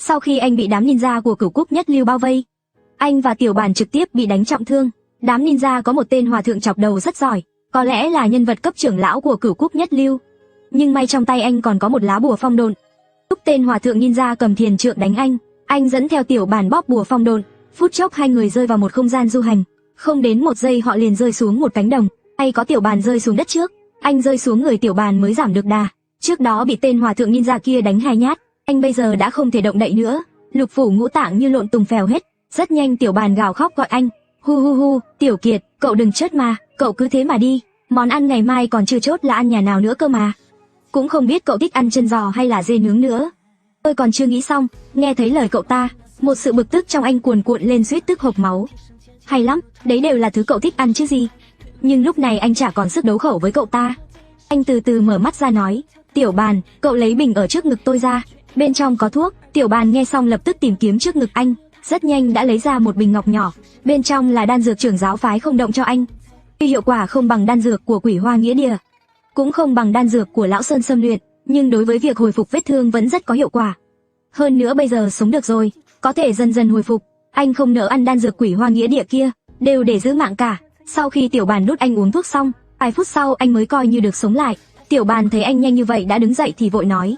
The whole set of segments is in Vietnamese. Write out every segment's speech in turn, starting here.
Sau khi anh bị đám ninja của Cửu Quốc Nhất Lưu bao vây, anh và Tiểu Bàn trực tiếp bị đánh trọng thương. Đám ninja có một tên hòa thượng chọc đầu rất giỏi, có lẽ là nhân vật cấp trưởng lão của Cửu Quốc Nhất Lưu. Nhưng may trong tay anh còn có một lá bùa phong độn. Lúc tên hòa thượng ninja cầm thiền trượng đánh anh dẫn theo Tiểu Bàn bóp bùa phong độn. Phút chốc hai người rơi vào một không gian du hành. Không đến một giây họ liền rơi xuống một cánh đồng. Hay có Tiểu Bàn rơi xuống đất trước, anh rơi xuống người Tiểu Bàn mới giảm được đà. Trước đó bị tên hòa thượng ninja kia đánh 2 nhát, anh bây giờ đã không thể động đậy nữa, lục phủ ngũ tạng như lộn tùng phèo hết. Rất nhanh Tiểu Bàn gào khóc gọi anh, hu hu hu, Tiểu Kiệt, cậu đừng chết mà, cậu cứ thế mà đi, món ăn ngày mai còn chưa chốt là ăn nhà nào nữa cơ mà. Cũng không biết cậu thích ăn chân giò hay là dê nướng nữa. Tôi còn chưa nghĩ xong, nghe thấy lời cậu ta, một sự bực tức trong anh cuồn cuộn lên suýt tức hộc máu. Hay lắm, đấy đều là thứ cậu thích ăn chứ gì. Nhưng lúc này anh chả còn sức đấu khẩu với cậu ta. Anh từ từ mở mắt ra nói, Tiểu Bàn, cậu lấy bình ở trước ngực tôi ra, bên trong có thuốc. Tiểu Bàn nghe xong lập tức tìm kiếm trước ngực anh, rất nhanh đã lấy ra một bình ngọc nhỏ, bên trong là đan dược trưởng giáo phái không động cho anh. Tuy hiệu quả không bằng đan dược của Quỷ Hoa Nghĩa Địa, cũng không bằng đan dược của Lão Sơn Xâm Luyện, nhưng đối với việc hồi phục vết thương vẫn rất có hiệu quả. Hơn nữa bây giờ sống được rồi, có thể dần dần hồi phục. Anh không nỡ ăn đan dược Quỷ Hoa Nghĩa Địa kia, đều để giữ mạng cả. Sau khi Tiểu Bàn đút anh uống thuốc xong, vài phút sau anh mới coi như được sống lại. Tiểu Bàn thấy anh nhanh như vậy đã đứng dậy thì vội nói,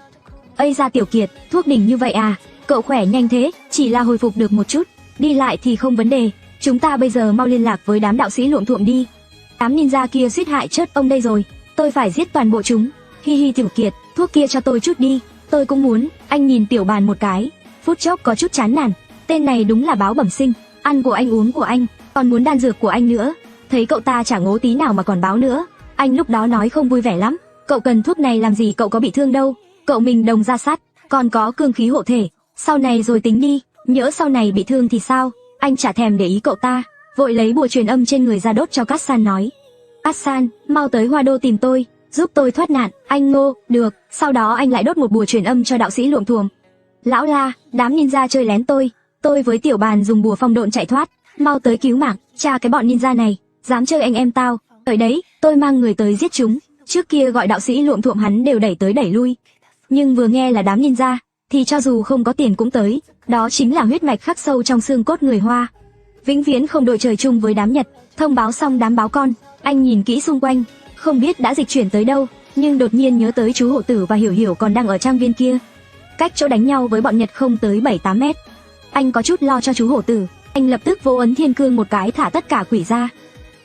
ây da Tiểu Kiệt, thuốc đỉnh như vậy à, cậu khỏe nhanh thế, chỉ là hồi phục được một chút, đi lại thì không vấn đề. Chúng ta bây giờ mau liên lạc với đám đạo sĩ luộm thuộm đi. Đám ninja kia suýt hại chết ông đây rồi, tôi phải giết toàn bộ chúng. Hi hi Tiểu Kiệt, thuốc kia cho tôi chút đi, tôi cũng muốn. Anh nhìn Tiểu Bàn một cái, phút chốc có chút chán nản. Tên này đúng là báo bẩm sinh, ăn của anh uống của anh, còn muốn đan dược của anh nữa. Thấy cậu ta chả ngố tí nào mà còn báo nữa, anh lúc đó nói không vui vẻ lắm. Cậu cần thuốc này làm gì, cậu có bị thương đâu, cậu mình đồng ra sắt, còn có cương khí hộ thể, sau này rồi tính đi, nhỡ sau này bị thương thì sao. Anh chả thèm để ý cậu ta, vội lấy bùa truyền âm trên người ra đốt cho Cát San nói, Cát San, mau tới Hoa Đô tìm tôi, giúp tôi thoát nạn. Anh ngô, được. Sau đó anh lại đốt một bùa truyền âm cho đạo sĩ luộm thuộm. Lão La, đám ninja chơi lén tôi với Tiểu Bàn dùng bùa phong độn chạy thoát, mau tới cứu mạng. Cha cái bọn ninja này, dám chơi anh em tao, tới đấy, tôi mang người tới giết chúng. Trước kia gọi đạo sĩ luộm thuộm hắn đều đẩy tới đẩy lui, nhưng vừa nghe là đám ninja thì cho dù không có tiền cũng tới. Đó chính là huyết mạch khắc sâu trong xương cốt người Hoa, vĩnh viễn không đội trời chung với đám Nhật. Thông báo xong đám báo con, anh nhìn kỹ xung quanh, không biết đã dịch chuyển tới đâu, nhưng đột nhiên nhớ tới chú Hổ Tử và Hiểu Hiểu còn đang ở trang viên kia, cách chỗ đánh nhau với bọn Nhật không tới 7-8 mét. Anh có chút lo cho chú Hổ Tử, anh lập tức vô ấn thiên cương một cái thả tất cả quỷ ra.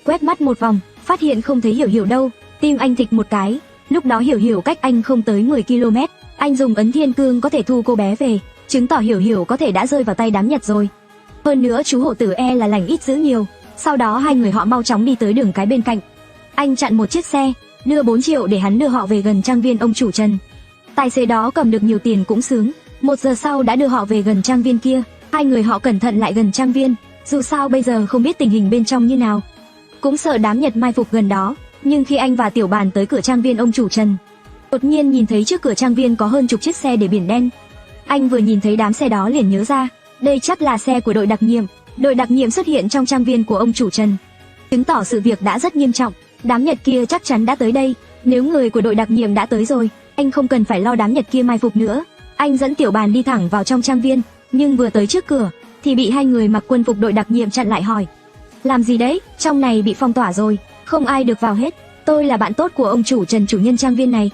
Quét mắt một vòng, phát hiện không thấy Hiểu Hiểu đâu, tim anh thịch một cái. Lúc đó Hiểu Hiểu cách anh không tới 10 km, anh dùng ấn thiên cương có thể thu cô bé về, chứng tỏ Hiểu Hiểu có thể đã rơi vào tay đám Nhật rồi. Hơn nữa chú Hổ Tử là lành ít dữ nhiều. Sau đó hai người họ mau chóng đi tới đường cái bên cạnh. Anh chặn một chiếc xe, đưa 4 triệu để hắn đưa họ về gần trang viên ông chủ Trần. Tài xế đó cầm được nhiều tiền cũng sướng. 1 giờ sau đã đưa họ về gần trang viên kia. Hai người họ cẩn thận lại gần trang viên, dù sao bây giờ không biết tình hình bên trong như nào, cũng sợ đám Nhật mai phục gần đó. Nhưng khi anh và Tiểu Bàn tới cửa trang viên ông chủ Trần, đột nhiên nhìn thấy trước cửa trang viên có hơn chục chiếc xe để biển đen. Anh vừa nhìn thấy đám xe đó liền nhớ ra, đây chắc là xe của đội đặc nhiệm. Đội đặc nhiệm xuất hiện trong trang viên của ông chủ Trần, chứng tỏ sự việc đã rất nghiêm trọng. Đám Nhật kia chắc chắn đã tới đây. Nếu người của đội đặc nhiệm đã tới rồi, anh không cần phải lo đám Nhật kia mai phục nữa. Anh dẫn Tiểu Bàn đi thẳng vào trong trang viên, nhưng vừa tới trước cửa thì bị hai người mặc quân phục đội đặc nhiệm chặn lại hỏi, làm gì đấy, trong này bị phong tỏa rồi, không ai được vào hết. Tôi là bạn tốt của ông chủ Trần, chủ nhân trang viên này.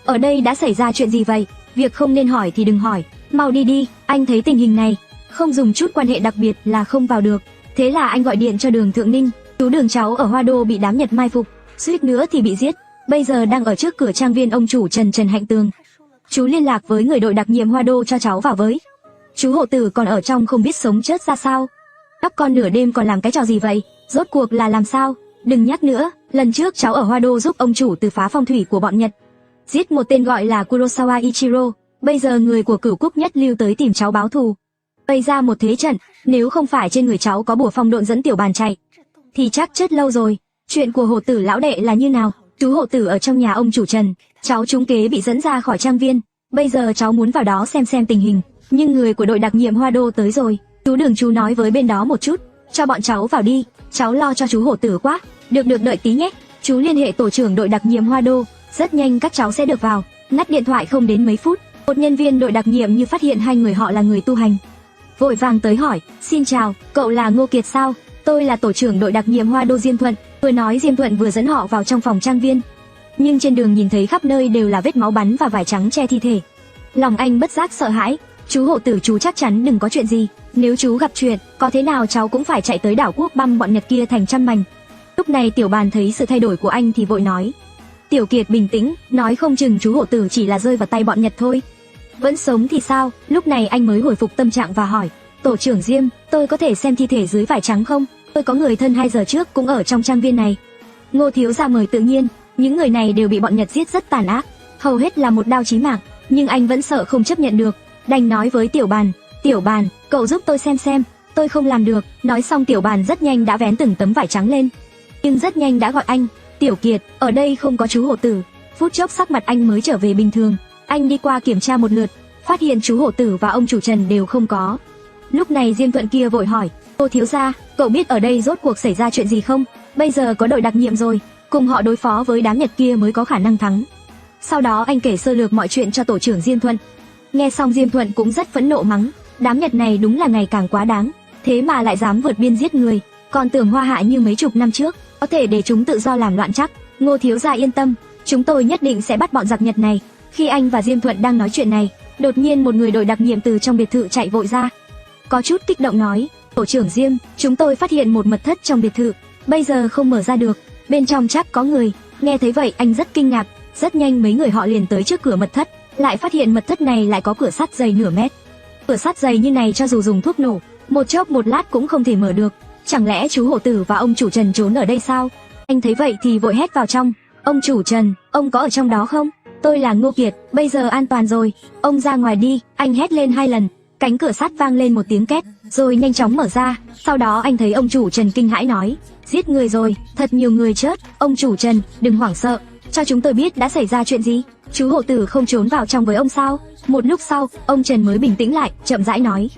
Ở đây đã xảy ra chuyện gì vậy? Việc không nên hỏi thì đừng hỏi, mau đi đi. Anh thấy tình hình này không dùng chút quan hệ đặc biệt là không vào được. Thế là anh gọi điện cho Đường Thượng Ninh, chú Đường cháu ở Hoa Đô bị đám Nhật mai phục, suýt nữa thì bị giết, bây giờ đang ở trước cửa trang viên ông chủ Trần Trần Hạnh Tường. Chú liên lạc với người đội đặc nhiệm Hoa Đô cho cháu vào với. Chú Hộ Tử còn ở trong không biết sống chết ra sao. Các con nửa đêm còn làm cái trò gì vậy? Rốt cuộc là làm sao? Đừng nhắc nữa, lần trước cháu ở Hoa Đô giúp ông chủ từ phá phong thủy của bọn Nhật, giết một tên gọi là Kurosawa Ichiro. Bây giờ người của Cửu Quốc Nhất Lưu tới tìm cháu báo thù, gây ra một thế trận. Nếu không phải trên người cháu có bùa phong độn dẫn Tiểu Bàn chạy, thì chắc chết lâu rồi. Chuyện của Hộ Tử lão đệ là như nào? Chú Hộ Tử ở trong nhà ông chủ Trần, cháu trúng kế bị dẫn ra khỏi trang viên. Bây giờ cháu muốn vào đó xem tình hình, nhưng người của đội đặc nhiệm Hoa Đô tới rồi. Chú Đường chú nói với bên đó một chút, cho bọn cháu vào đi. Cháu lo cho chú Hộ Tử quá. Được đợi tí nhé. Chú liên hệ tổ trưởng đội đặc nhiệm Hoa Đô, rất nhanh các cháu sẽ được vào. Ngắt điện thoại không đến mấy phút, Một nhân viên đội đặc nhiệm như phát hiện hai người họ là người tu hành, vội vàng tới hỏi, xin chào, cậu là Ngô Kiệt sao? Tôi là tổ trưởng đội đặc nhiệm Hoa Đô Diêm Thuận. Vừa nói Diêm Thuận vừa dẫn họ vào trong phòng trang viên. Nhưng trên đường nhìn thấy khắp nơi đều là vết máu bắn và vải trắng che thi thể. Lòng anh bất giác sợ hãi, chú hộ tử chú chắc chắn đừng có chuyện gì. Nếu chú gặp chuyện, có thế nào cháu cũng phải chạy tới đảo quốc băm bọn Nhật kia thành trăm mảnh. Lúc này Tiểu Bàn thấy sự thay đổi của anh thì vội nói. Tiểu Kiệt bình tĩnh, nói không chừng chú hộ tử chỉ là rơi vào tay bọn Nhật thôi. Vẫn sống thì sao? Lúc này anh mới hồi phục tâm trạng và hỏi. Tổ trưởng Diêm, tôi có thể xem thi thể dưới vải trắng không? Tôi có người thân 2 giờ trước cũng ở trong trang viên này. Ngô thiếu gia mời tự nhiên, những người này đều bị bọn Nhật giết rất tàn ác, hầu hết là một đao chí mạng, nhưng anh vẫn sợ không chấp nhận được, đành nói với Tiểu Bàn, cậu giúp tôi xem, tôi không làm được. Nói xong Tiểu Bàn rất nhanh đã vén từng tấm vải trắng lên, nhưng rất nhanh đã gọi anh, Tiểu Kiệt, ở đây không có chú hộ tử. Phút chốc sắc mặt anh mới trở về bình thường, anh đi qua kiểm tra một lượt, phát hiện chú hộ tử và ông chủ Trần đều không có. Lúc này Diêm Thuận kia vội hỏi, Tô thiếu gia, cậu biết ở đây rốt cuộc xảy ra chuyện gì không? Bây giờ có đội đặc nhiệm rồi, cùng họ đối phó với đám Nhật kia mới có khả năng thắng. Sau đó anh kể sơ lược mọi chuyện cho tổ trưởng Diêm Thuận. Nghe xong Diêm Thuận cũng rất phẫn nộ mắng, đám Nhật này đúng là ngày càng quá đáng, thế mà lại dám vượt biên giết người, còn tưởng Hoa Hạ như mấy chục năm trước, có thể để chúng tự do làm loạn chắc. Ngô thiếu gia yên tâm, chúng tôi nhất định sẽ bắt bọn giặc Nhật này. Khi anh và Diêm Thuận đang nói chuyện này, đột nhiên một người đội đặc nhiệm từ trong biệt thự chạy vội ra, có chút kích động nói, tổ trưởng Diêm, chúng tôi phát hiện một mật thất trong biệt thự, bây giờ không mở ra được, bên trong chắc có người. Nghe thấy vậy anh rất kinh ngạc, rất nhanh mấy người họ liền tới trước cửa mật thất, lại phát hiện mật thất này lại có cửa sắt dày nửa mét. Cửa sắt dày như này cho dù dùng thuốc nổ, một chốc một lát cũng không thể mở được. Chẳng lẽ chú hộ tử và ông chủ Trần trốn ở đây sao? Anh thấy vậy thì vội hét vào trong, ông chủ Trần, ông có ở trong đó không? Tôi là Ngô Kiệt, bây giờ an toàn rồi, ông ra ngoài đi. Anh hét lên 2 lần, cánh cửa sắt vang lên một tiếng két, rồi nhanh chóng mở ra. Sau đó anh thấy ông chủ Trần kinh hãi nói, giết người rồi, thật nhiều người chết. Ông chủ Trần, đừng hoảng sợ, cho chúng tôi biết đã xảy ra chuyện gì. Chú hộ tử không trốn vào trong với ông sao? Một lúc sau, ông Trần mới bình tĩnh lại, chậm rãi nói,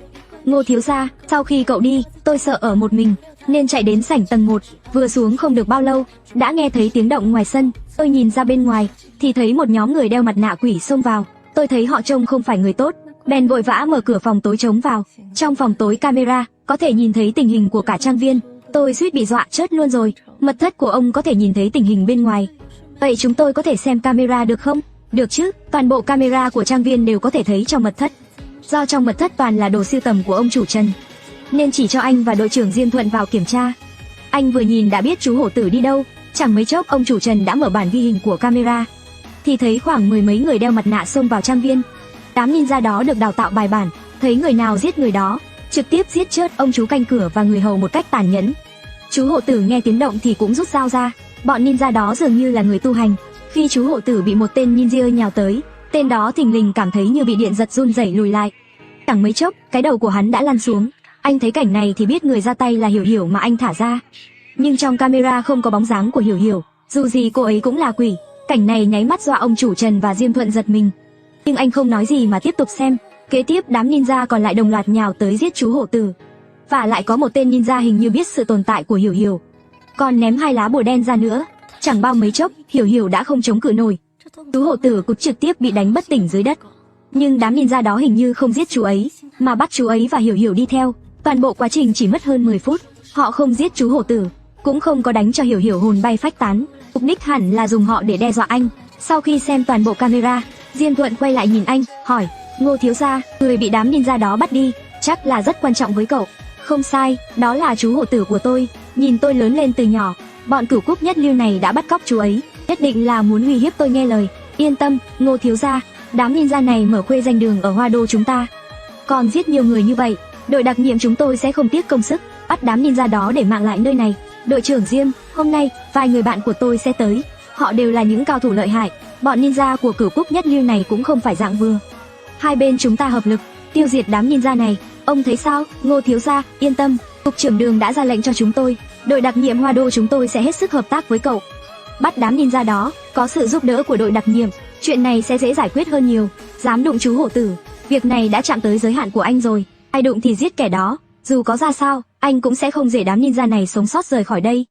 Ngô thiếu gia, sau khi cậu đi, tôi sợ ở một mình, nên chạy đến sảnh tầng 1, vừa xuống không được bao lâu, đã nghe thấy tiếng động ngoài sân. Tôi nhìn ra bên ngoài, thì thấy một nhóm người đeo mặt nạ quỷ xông vào. Tôi thấy họ trông không phải người tốt, bèn vội vã mở cửa phòng tối trống vào. Trong phòng tối camera, có thể nhìn thấy tình hình của cả trang viên. Tôi suýt bị dọa chết luôn rồi. Mật thất của ông có thể nhìn thấy tình hình bên ngoài. Vậy chúng tôi có thể xem camera được không? Được chứ, toàn bộ camera của trang viên đều có thể thấy trong mật thất. Do trong mật thất toàn là đồ sưu tầm của ông chủ Trần, nên chỉ cho anh và đội trưởng Diêm Thuận vào kiểm tra. Anh vừa nhìn đã biết chú hổ tử đi đâu. Chẳng mấy chốc ông chủ Trần đã mở bản ghi hình của camera, thì thấy khoảng 10 mấy người đeo mặt nạ xông vào trang viên. Đám ninja đó được đào tạo bài bản, thấy người nào giết người đó, trực tiếp giết chết ông chú canh cửa và người hầu một cách tàn nhẫn. Chú hộ tử nghe tiếng động thì cũng rút dao ra. Bọn ninja đó dường như là người tu hành. Khi chú hộ tử bị một tên ninja nhào tới, tên đó thình lình cảm thấy như bị điện giật run rẩy lùi lại. Chẳng mấy chốc, cái đầu của hắn đã lăn xuống. Anh thấy cảnh này thì biết người ra tay là Hiểu Hiểu mà anh thả ra. Nhưng trong camera không có bóng dáng của Hiểu Hiểu, dù gì cô ấy cũng là quỷ. Cảnh này nháy mắt dọa ông chủ Trần và Diêm Thuận giật mình. Nhưng anh không nói gì mà tiếp tục xem. Kế tiếp đám ninja còn lại đồng loạt nhào tới giết chú hộ tử. Và lại có một tên ninja hình như biết sự tồn tại của Hiểu Hiểu, còn ném 2 lá bùa đen ra nữa. Chẳng bao mấy chốc, Hiểu Hiểu đã không chống cự nổi. Chú hộ tử cũng trực tiếp bị đánh bất tỉnh dưới đất. Nhưng đám ninja đó hình như không giết chú ấy, mà bắt chú ấy và Hiểu Hiểu đi theo. Toàn bộ quá trình chỉ mất hơn 10 phút. Họ không giết chú hộ tử, cũng không có đánh cho Hiểu Hiểu hồn bay phách tán. Mục đích hẳn là dùng họ để đe dọa anh. Sau khi xem toàn bộ camera, Diêm Thuận quay lại nhìn anh, hỏi, Ngô thiếu gia, người bị đám ninja đó bắt đi, chắc là rất quan trọng với cậu. Không sai, đó là chú hộ tử của tôi. Nhìn tôi lớn lên từ nhỏ, bọn cửu quốc nhất lưu này đã bắt cóc chú ấy, nhất định là muốn uy hiếp tôi nghe lời. Yên tâm, Ngô thiếu gia, đám ninja này mở khuê danh đường ở Hoa Đô chúng ta. Còn giết nhiều người như vậy, đội đặc nhiệm chúng tôi sẽ không tiếc công sức bắt đám ninja đó để mạng lại nơi này. Đội trưởng Diêm, hôm nay vài người bạn của tôi sẽ tới, họ đều là những cao thủ lợi hại. Bọn ninja của cửu quốc nhất lưu này cũng không phải dạng vừa. Hai bên chúng ta hợp lực tiêu diệt đám ninja này. Ông thấy sao? Ngô thiếu gia, yên tâm, cục trưởng Đường đã ra lệnh cho chúng tôi, đội đặc nhiệm Hoa Đô chúng tôi sẽ hết sức hợp tác với cậu. Bắt đám ninja đó, có sự giúp đỡ của đội đặc nhiệm, chuyện này sẽ dễ giải quyết hơn nhiều. Dám đụng chú hộ tử, việc này đã chạm tới giới hạn của anh rồi. Ai đụng thì giết kẻ đó, dù có ra sao, anh cũng sẽ không để đám ninja này sống sót rời khỏi đây.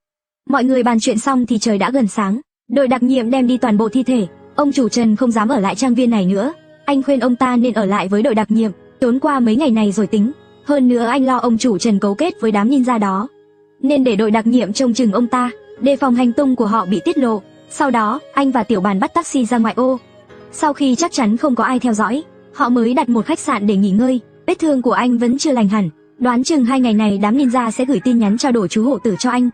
Mọi người bàn chuyện xong thì trời đã gần sáng. Đội đặc nhiệm đem đi toàn bộ thi thể. Ông chủ Trần không dám ở lại trang viên này nữa, Anh khuyên ông ta nên ở lại với đội đặc nhiệm, trốn qua mấy ngày này rồi tính. Hơn nữa anh lo ông chủ Trần cấu kết với đám ninja đó, nên để đội đặc nhiệm trông chừng ông ta, đề phòng hành tung của họ bị tiết lộ. Sau đó, anh và Tiểu Bàn bắt taxi ra ngoại ô. Sau khi chắc chắn không có ai theo dõi, họ mới đặt một khách sạn để nghỉ ngơi. Vết thương của anh vẫn chưa lành hẳn, đoán chừng 2 ngày này đám ninja sẽ gửi tin nhắn trao đổi chú hổ tử cho anh.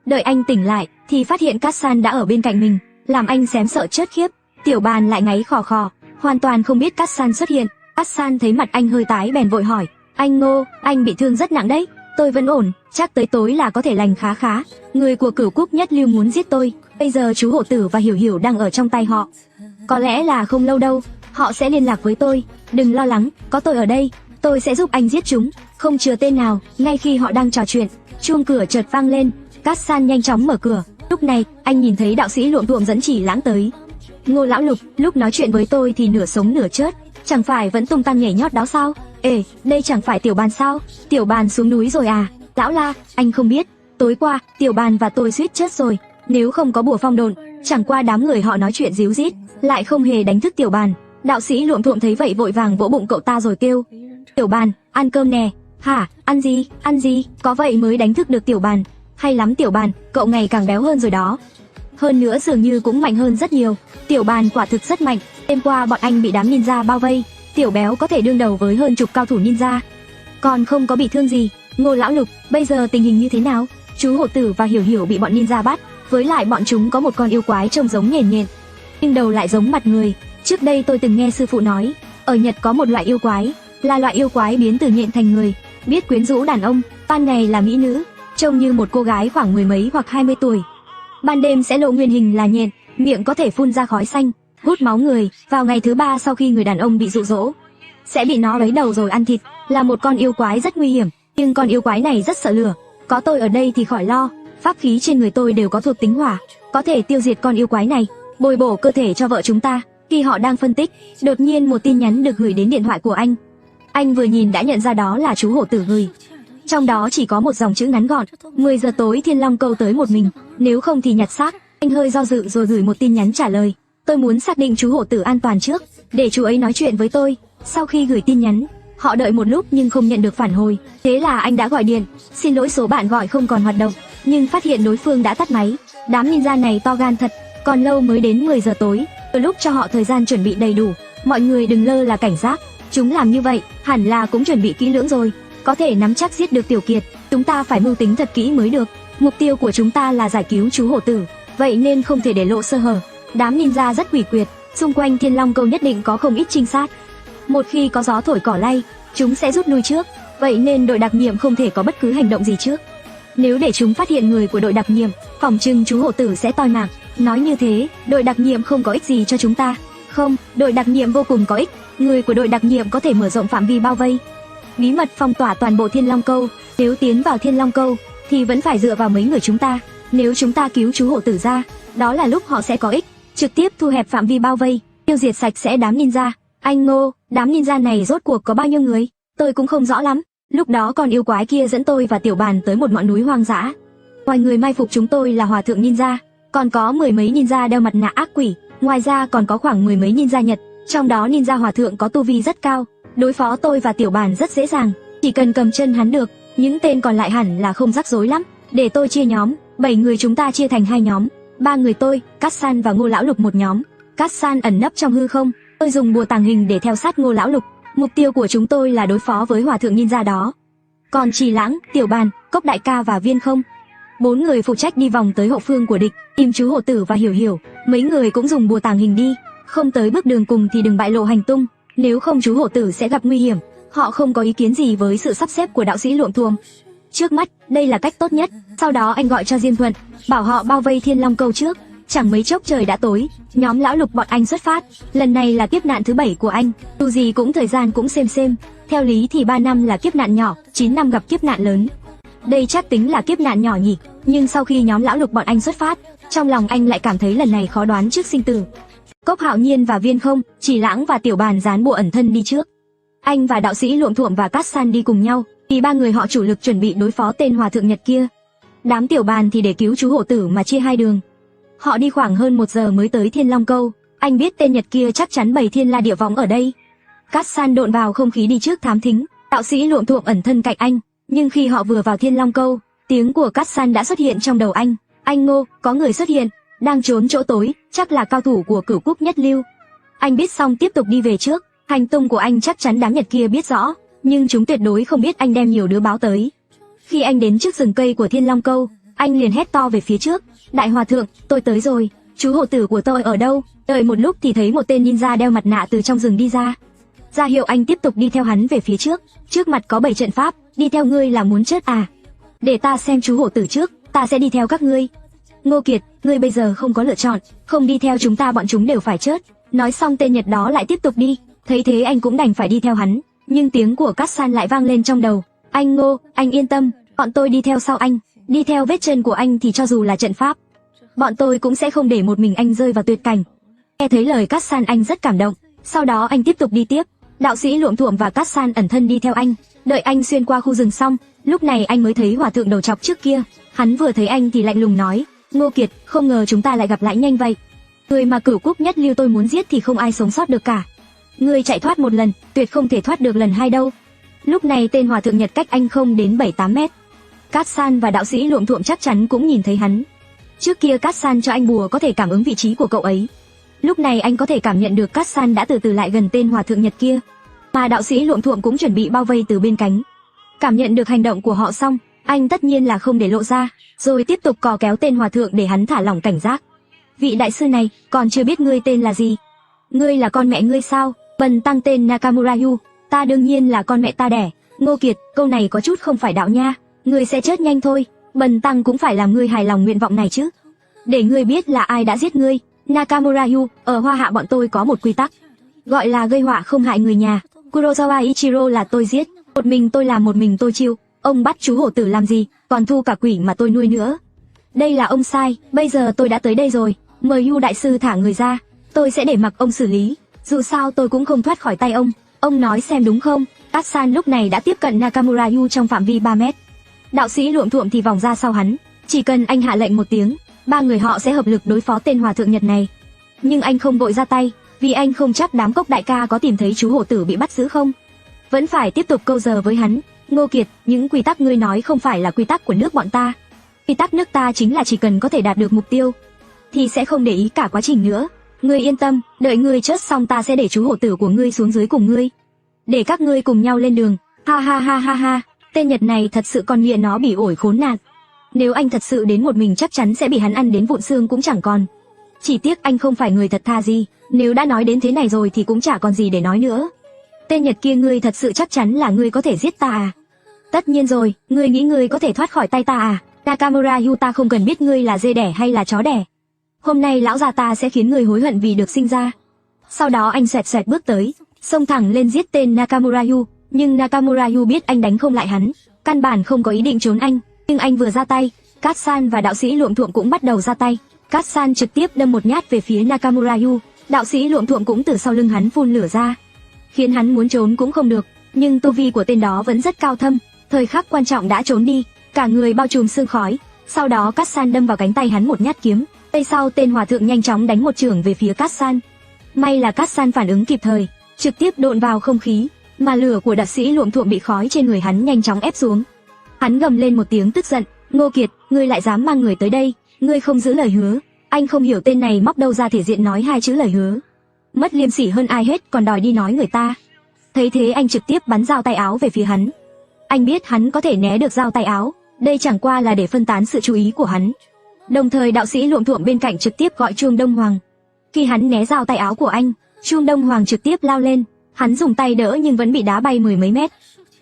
Đợi anh tỉnh lại thì phát hiện Cát San đã ở bên cạnh mình, làm anh xém sợ chết khiếp. Tiểu Bàn lại ngáy khò khò, hoàn toàn không biết Cát San xuất hiện. Cát San thấy mặt anh hơi tái bèn vội hỏi, anh Ngô, anh bị thương rất nặng đấy. Tôi vẫn ổn, chắc tới tối là có thể lành khá khá. Người của Cửu Quốc Nhất Lưu muốn giết tôi, bây giờ chú hổ tử và Hiểu Hiểu đang ở trong tay họ. Có lẽ là không lâu đâu, họ sẽ liên lạc với tôi. Đừng lo lắng, có tôi ở đây, tôi sẽ giúp anh giết chúng. Không chừa tên nào. Ngay khi họ đang trò chuyện, chuông cửa chợt vang lên. Cát San nhanh chóng mở cửa. Lúc này, anh nhìn thấy đạo sĩ Luộm Thuộm dẫn Chỉ Lãng tới. Ngô lão lục, lúc nói chuyện với tôi thì nửa sống nửa chết, chẳng phải vẫn tung tăng nhảy nhót đó sao? Ê, đây chẳng phải Tiểu Bàn sao? Tiểu Bàn xuống núi rồi à? Lão La, anh không biết, tối qua Tiểu Bàn và tôi suýt chết rồi. Nếu không có bùa phong độn, chẳng qua đám người họ nói chuyện díu dít, lại không hề đánh thức Tiểu Bàn. Đạo sĩ Luộm Thuộm thấy vậy vội vàng vỗ bụng cậu ta rồi kêu, Tiểu Bàn, ăn cơm nè. Hả, ăn gì, ăn gì? Có vậy mới đánh thức được Tiểu Bàn. Hay lắm Tiểu Bàn, cậu ngày càng béo hơn rồi đó. Hơn nữa dường như cũng mạnh hơn rất nhiều. Tiểu Bàn quả thực rất mạnh. Đêm qua bọn anh bị đám ninja bao vây, Tiểu béo có thể đương đầu với hơn chục cao thủ ninja, còn không có bị thương gì. Ngô lão lục, bây giờ tình hình như thế nào? Chú hổ tử và Hiểu Hiểu bị bọn ninja bắt, với lại bọn chúng có một con yêu quái trông giống nhện nhện, nhưng đầu lại giống mặt người. Trước đây tôi từng nghe sư phụ nói, ở Nhật có một loại yêu quái, là loại yêu quái biến từ nhện thành người, biết quyến rũ đàn ông, ban ngày là mỹ nữ, trông như một cô gái khoảng mười mấy hoặc 20 tuổi. Ban đêm sẽ lộ nguyên hình là nhện, miệng có thể phun ra khói xanh, hút máu người. Vào ngày thứ 3 sau khi người đàn ông bị dụ dỗ, sẽ bị nó lấy đầu rồi ăn thịt. Là một con yêu quái rất nguy hiểm, nhưng con yêu quái này rất sợ lửa. Có tôi ở đây thì khỏi lo, pháp khí trên người tôi đều có thuộc tính hỏa, có thể tiêu diệt con yêu quái này, bồi bổ cơ thể cho vợ chúng ta. Khi họ đang phân tích, đột nhiên một tin nhắn được gửi đến điện thoại của anh. Anh vừa nhìn đã nhận ra đó là chú hổ tử gửi. Trong đó chỉ có một dòng chữ ngắn gọn: 10 giờ tối Thiên Long Câu tới một mình, nếu không thì nhặt xác. Anh hơi do dự rồi gửi một tin nhắn trả lời: tôi muốn xác định chú hổ tử an toàn trước, để chú ấy nói chuyện với tôi. Sau khi gửi tin nhắn, họ đợi một lúc nhưng không nhận được phản hồi. Thế là anh đã gọi điện, xin lỗi số bạn gọi không còn hoạt động, nhưng phát hiện đối phương đã tắt máy. Đám ninja này to gan thật, còn lâu mới đến 10 giờ tối, từ lúc cho họ thời gian chuẩn bị đầy đủ. Mọi người đừng lơ là cảnh giác, chúng làm như vậy hẳn là cũng chuẩn bị kỹ lưỡng rồi, có thể nắm chắc giết được Tiểu Kiệt. Chúng ta phải mưu tính thật kỹ mới được. Mục tiêu của chúng ta là giải cứu chú hổ tử, vậy nên không thể để lộ sơ hở. Đám ninja rất quỷ quyệt, xung quanh Thiên Long Câu nhất định có không ít trinh sát. Một khi có gió thổi cỏ lay, chúng sẽ rút lui trước, vậy nên đội đặc nhiệm không thể có bất cứ hành động gì trước. Nếu để chúng phát hiện người của đội đặc nhiệm, phỏng chừng chú hổ tử sẽ toi mạng. Nói như thế, đội đặc nhiệm không có ích gì cho chúng ta. Không, đội đặc nhiệm vô cùng có ích. Người của đội đặc nhiệm có thể mở rộng phạm vi bao vây, bí mật phong tỏa toàn bộ Thiên Long Câu. Nếu tiến vào Thiên Long Câu thì vẫn phải dựa vào mấy người chúng ta. Nếu chúng ta cứu chú hổ tử ra, đó là lúc họ sẽ có ích, trực tiếp thu hẹp phạm vi bao vây, tiêu diệt sạch sẽ đám ninja. Anh Ngô, đám ninja này rốt cuộc có bao nhiêu người? Tôi cũng không rõ lắm. Lúc đó con yêu quái kia dẫn tôi và Tiểu Bàn tới một ngọn núi hoang dã. Ngoài người mai phục chúng tôi là hòa thượng ninja, còn có mười mấy ninja đeo mặt nạ ác quỷ. Ngoài ra còn có khoảng mười mấy ninja Nhật, trong đó ninja hòa thượng có tu vi rất cao. Đối phó tôi và Tiểu Bàn rất dễ dàng, chỉ cần cầm chân hắn được. Những tên còn lại hẳn là không rắc rối lắm. Để tôi chia nhóm, 7 người chúng ta chia thành 2 nhóm. 3 người tôi, Cát San và Ngô lão lục một nhóm. Cát San ẩn nấp trong hư không, tôi dùng bùa tàng hình để theo sát Ngô lão lục. Mục tiêu của chúng tôi là đối phó với hòa thượng ninja đó. Còn Trì Lãng, Tiểu Bàn, Cốc đại ca và Viên Không, 4 người phụ trách đi vòng tới hậu phương của địch, tìm chú hổ tử và Hiểu Hiểu. Mấy người cũng dùng bùa tàng hình đi, không tới bước đường cùng thì đừng bại lộ hành tung, nếu không chú hổ tử sẽ gặp nguy hiểm. Họ không có ý kiến gì với sự sắp xếp của đạo sĩ Luộm Thuộm. Trước mắt, đây là cách tốt nhất. Sau đó anh gọi cho Diêm Thuận, bảo họ bao vây Thiên Long Câu trước. Chẳng mấy chốc trời đã tối, nhóm lão lục bọn anh xuất phát. Lần này là kiếp nạn thứ 7 của anh, dù gì cũng thời gian cũng xem. Theo lý thì 3 năm là kiếp nạn nhỏ, 9 năm gặp kiếp nạn lớn. Đây chắc tính là kiếp nạn nhỏ nhỉ. Nhưng sau khi nhóm lão lục bọn anh xuất phát, trong lòng anh lại cảm thấy lần này khó đoán trước sinh tử. Cốc Hạo Nhiên và Viên Không, Trì Lãng và Tiểu Bàn dán bùa ẩn thân đi trước. Anh và đạo sĩ Luộm Thuộm và Cát San đi cùng nhau, vì 3 người họ chủ lực chuẩn bị đối phó tên hòa thượng Nhật kia. Đám Tiểu Bàn thì để cứu chú hổ tử mà chia 2 đường. Họ đi khoảng hơn 1 giờ mới tới Thiên Long Câu. Anh biết tên Nhật kia chắc chắn bày thiên la địa võng ở đây. Cát San độn vào không khí đi trước thám thính, đạo sĩ Luộm Thuộm ẩn thân cạnh anh, nhưng khi họ vừa vào Thiên Long Câu, tiếng của Cát San đã xuất hiện trong đầu anh. Anh Ngô, có người xuất hiện, đang trốn chỗ tối, chắc là cao thủ của Cửu Quốc Nhất Lưu. Anh biết xong tiếp tục đi về trước, hành tung của anh chắc chắn đám Nhật kia biết rõ, nhưng chúng tuyệt đối không biết anh đem nhiều đứa báo tới. Khi anh đến trước rừng cây của Thiên Long Câu, anh liền hét to về phía trước, đại hòa thượng, tôi tới rồi, chú hộ tử của tôi ở đâu? Đợi một lúc thì thấy một tên ninja đeo mặt nạ từ trong rừng đi ra. Ra hiệu anh tiếp tục đi theo hắn về phía trước, trước mặt có 7 trận pháp, đi theo ngươi là muốn chết à? Để ta xem chú hộ tử trước, ta sẽ đi theo các ngươi. Ngô Kiệt, ngươi bây giờ không có lựa chọn, không đi theo chúng ta bọn chúng đều phải chết. Nói xong tên Nhật đó lại tiếp tục đi, thấy thế anh cũng đành phải đi theo hắn, nhưng tiếng của Cát San lại vang lên trong đầu. Anh Ngô, anh yên tâm, bọn tôi đi theo sau anh, đi theo vết chân của anh thì cho dù là trận pháp, bọn tôi cũng sẽ không để một mình anh rơi vào tuyệt cảnh. Nghe thấy lời Cát San anh rất cảm động, sau đó anh tiếp tục đi tiếp. Đạo sĩ Luộm Thuộm và Cát San ẩn thân đi theo anh, đợi anh xuyên qua khu rừng xong, lúc này anh mới thấy hòa thượng đầu trọc trước kia. Hắn vừa thấy anh thì lạnh lùng nói, Ngô Kiệt, không ngờ chúng ta lại gặp lại nhanh vậy. Người mà Cửu Quốc Nhất Lưu tôi muốn giết thì không ai sống sót được cả. Ngươi chạy thoát một lần, tuyệt không thể thoát được lần hai đâu. Lúc này tên hòa thượng Nhật cách anh không đến 7-8 mét. Cát San và đạo sĩ Luộm Thuộm chắc chắn cũng nhìn thấy hắn. Trước kia Cát San cho anh bùa có thể cảm ứng vị trí của cậu ấy. Lúc này anh có thể cảm nhận được Cát San đã từ từ lại gần tên hòa thượng Nhật kia, mà đạo sĩ Luộm Thuộm cũng chuẩn bị bao vây từ bên cánh. Cảm nhận được hành động của họ xong, anh tất nhiên là không để lộ ra, rồi tiếp tục cò kéo tên hòa thượng để hắn thả lỏng cảnh giác. Vị đại sư này, còn chưa biết ngươi tên là gì? Ngươi là con mẹ ngươi sao? Bần tăng tên Nakamura Yu, ta đương nhiên là con mẹ ta đẻ. Ngô Kiệt, câu này có chút không phải đạo nha, ngươi sẽ chết nhanh thôi, bần tăng cũng phải làm ngươi hài lòng nguyện vọng này chứ. Để ngươi biết là ai đã giết ngươi, Nakamura Yu, ở Hoa Hạ bọn tôi có một quy tắc, gọi là gây họa không hại người nhà. Kurosawa Ichiro là tôi giết, một mình tôi làm một mình tôi chịu. Ông bắt chú hổ tử làm gì, còn thu cả quỷ mà tôi nuôi nữa. Đây là ông sai, bây giờ tôi đã tới đây rồi, mời Yu đại sư thả người ra, tôi sẽ để mặc ông xử lý, dù sao tôi cũng không thoát khỏi tay ông nói xem đúng không? Cát San lúc này đã tiếp cận Nakamura Yu trong phạm vi 3 mét. Đạo sĩ Luộm Thuộm thì vòng ra sau hắn, chỉ cần anh hạ lệnh một tiếng, ba người họ sẽ hợp lực đối phó tên hòa thượng Nhật này. Nhưng anh không vội ra tay, vì anh không chắc đám Cốc đại ca có tìm thấy chú hổ tử bị bắt giữ không. Vẫn phải tiếp tục câu giờ với hắn. Ngô Kiệt, những quy tắc ngươi nói không phải là quy tắc của nước bọn ta. Quy tắc nước ta chính là chỉ cần có thể đạt được mục tiêu thì sẽ không để ý cả quá trình nữa. Ngươi yên tâm, đợi ngươi chết xong ta sẽ để chú hổ tử của ngươi xuống dưới cùng ngươi, để các ngươi cùng nhau lên đường. Ha ha ha ha ha, tên Nhật này thật sự con nghiện nó bỉ ổi khốn nạn. Nếu anh thật sự đến một mình chắc chắn sẽ bị hắn ăn đến vụn xương cũng chẳng còn. Chỉ tiếc anh không phải người thật thà gì, nếu đã nói đến thế này rồi thì cũng chả còn gì để nói nữa. Tên Nhật kia, ngươi thật sự chắc chắn là ngươi có thể giết ta à? Tất nhiên rồi, ngươi nghĩ ngươi có thể thoát khỏi tay ta à? Nakamura Yu, ta không cần biết ngươi là dê đẻ hay là chó đẻ. Hôm nay lão già ta sẽ khiến ngươi hối hận vì được sinh ra. Sau đó anh xoẹt xoẹt bước tới, xông thẳng lên giết tên Nakamura Yu, nhưng Nakamura Yu biết anh đánh không lại hắn, căn bản không có ý định trốn anh, nhưng anh vừa ra tay, Cát San và đạo sĩ Luộm Thuộm cũng bắt đầu ra tay. Cát San trực tiếp đâm một nhát về phía Nakamura Yu, đạo sĩ Luộm Thuộm cũng từ sau lưng hắn phun lửa ra, khiến hắn muốn trốn cũng không được, nhưng tu vi của tên đó vẫn rất cao thâm, thời khắc quan trọng đã trốn đi, cả người bao trùm sương khói. Sau đó Cát San đâm vào cánh tay hắn một nhát kiếm, tay sau tên hòa thượng nhanh chóng đánh một chưởng về phía Cát San. May là Cát San phản ứng kịp thời, trực tiếp độn vào không khí, mà lửa của đạo sĩ Luộm Thuộm bị khói trên người hắn nhanh chóng ép xuống. Hắn gầm lên một tiếng tức giận, Ngô Kiệt, ngươi lại dám mang người tới đây, ngươi không giữ lời hứa. Anh không hiểu tên này móc đâu ra thể diện nói hai chữ lời hứa, mất liêm sỉ hơn ai hết còn đòi đi nói người ta. Thấy thế anh trực tiếp bắn dao tay áo về phía hắn. Anh biết hắn có thể né được dao tay áo, đây chẳng qua là để phân tán sự chú ý của hắn. Đồng thời đạo sĩ Luộm Thuộm bên cạnh trực tiếp gọi chuông Đông Hoàng. Khi hắn né dao tay áo của anh, chuông Đông Hoàng trực tiếp lao lên, hắn dùng tay đỡ nhưng vẫn bị đá bay mười mấy mét.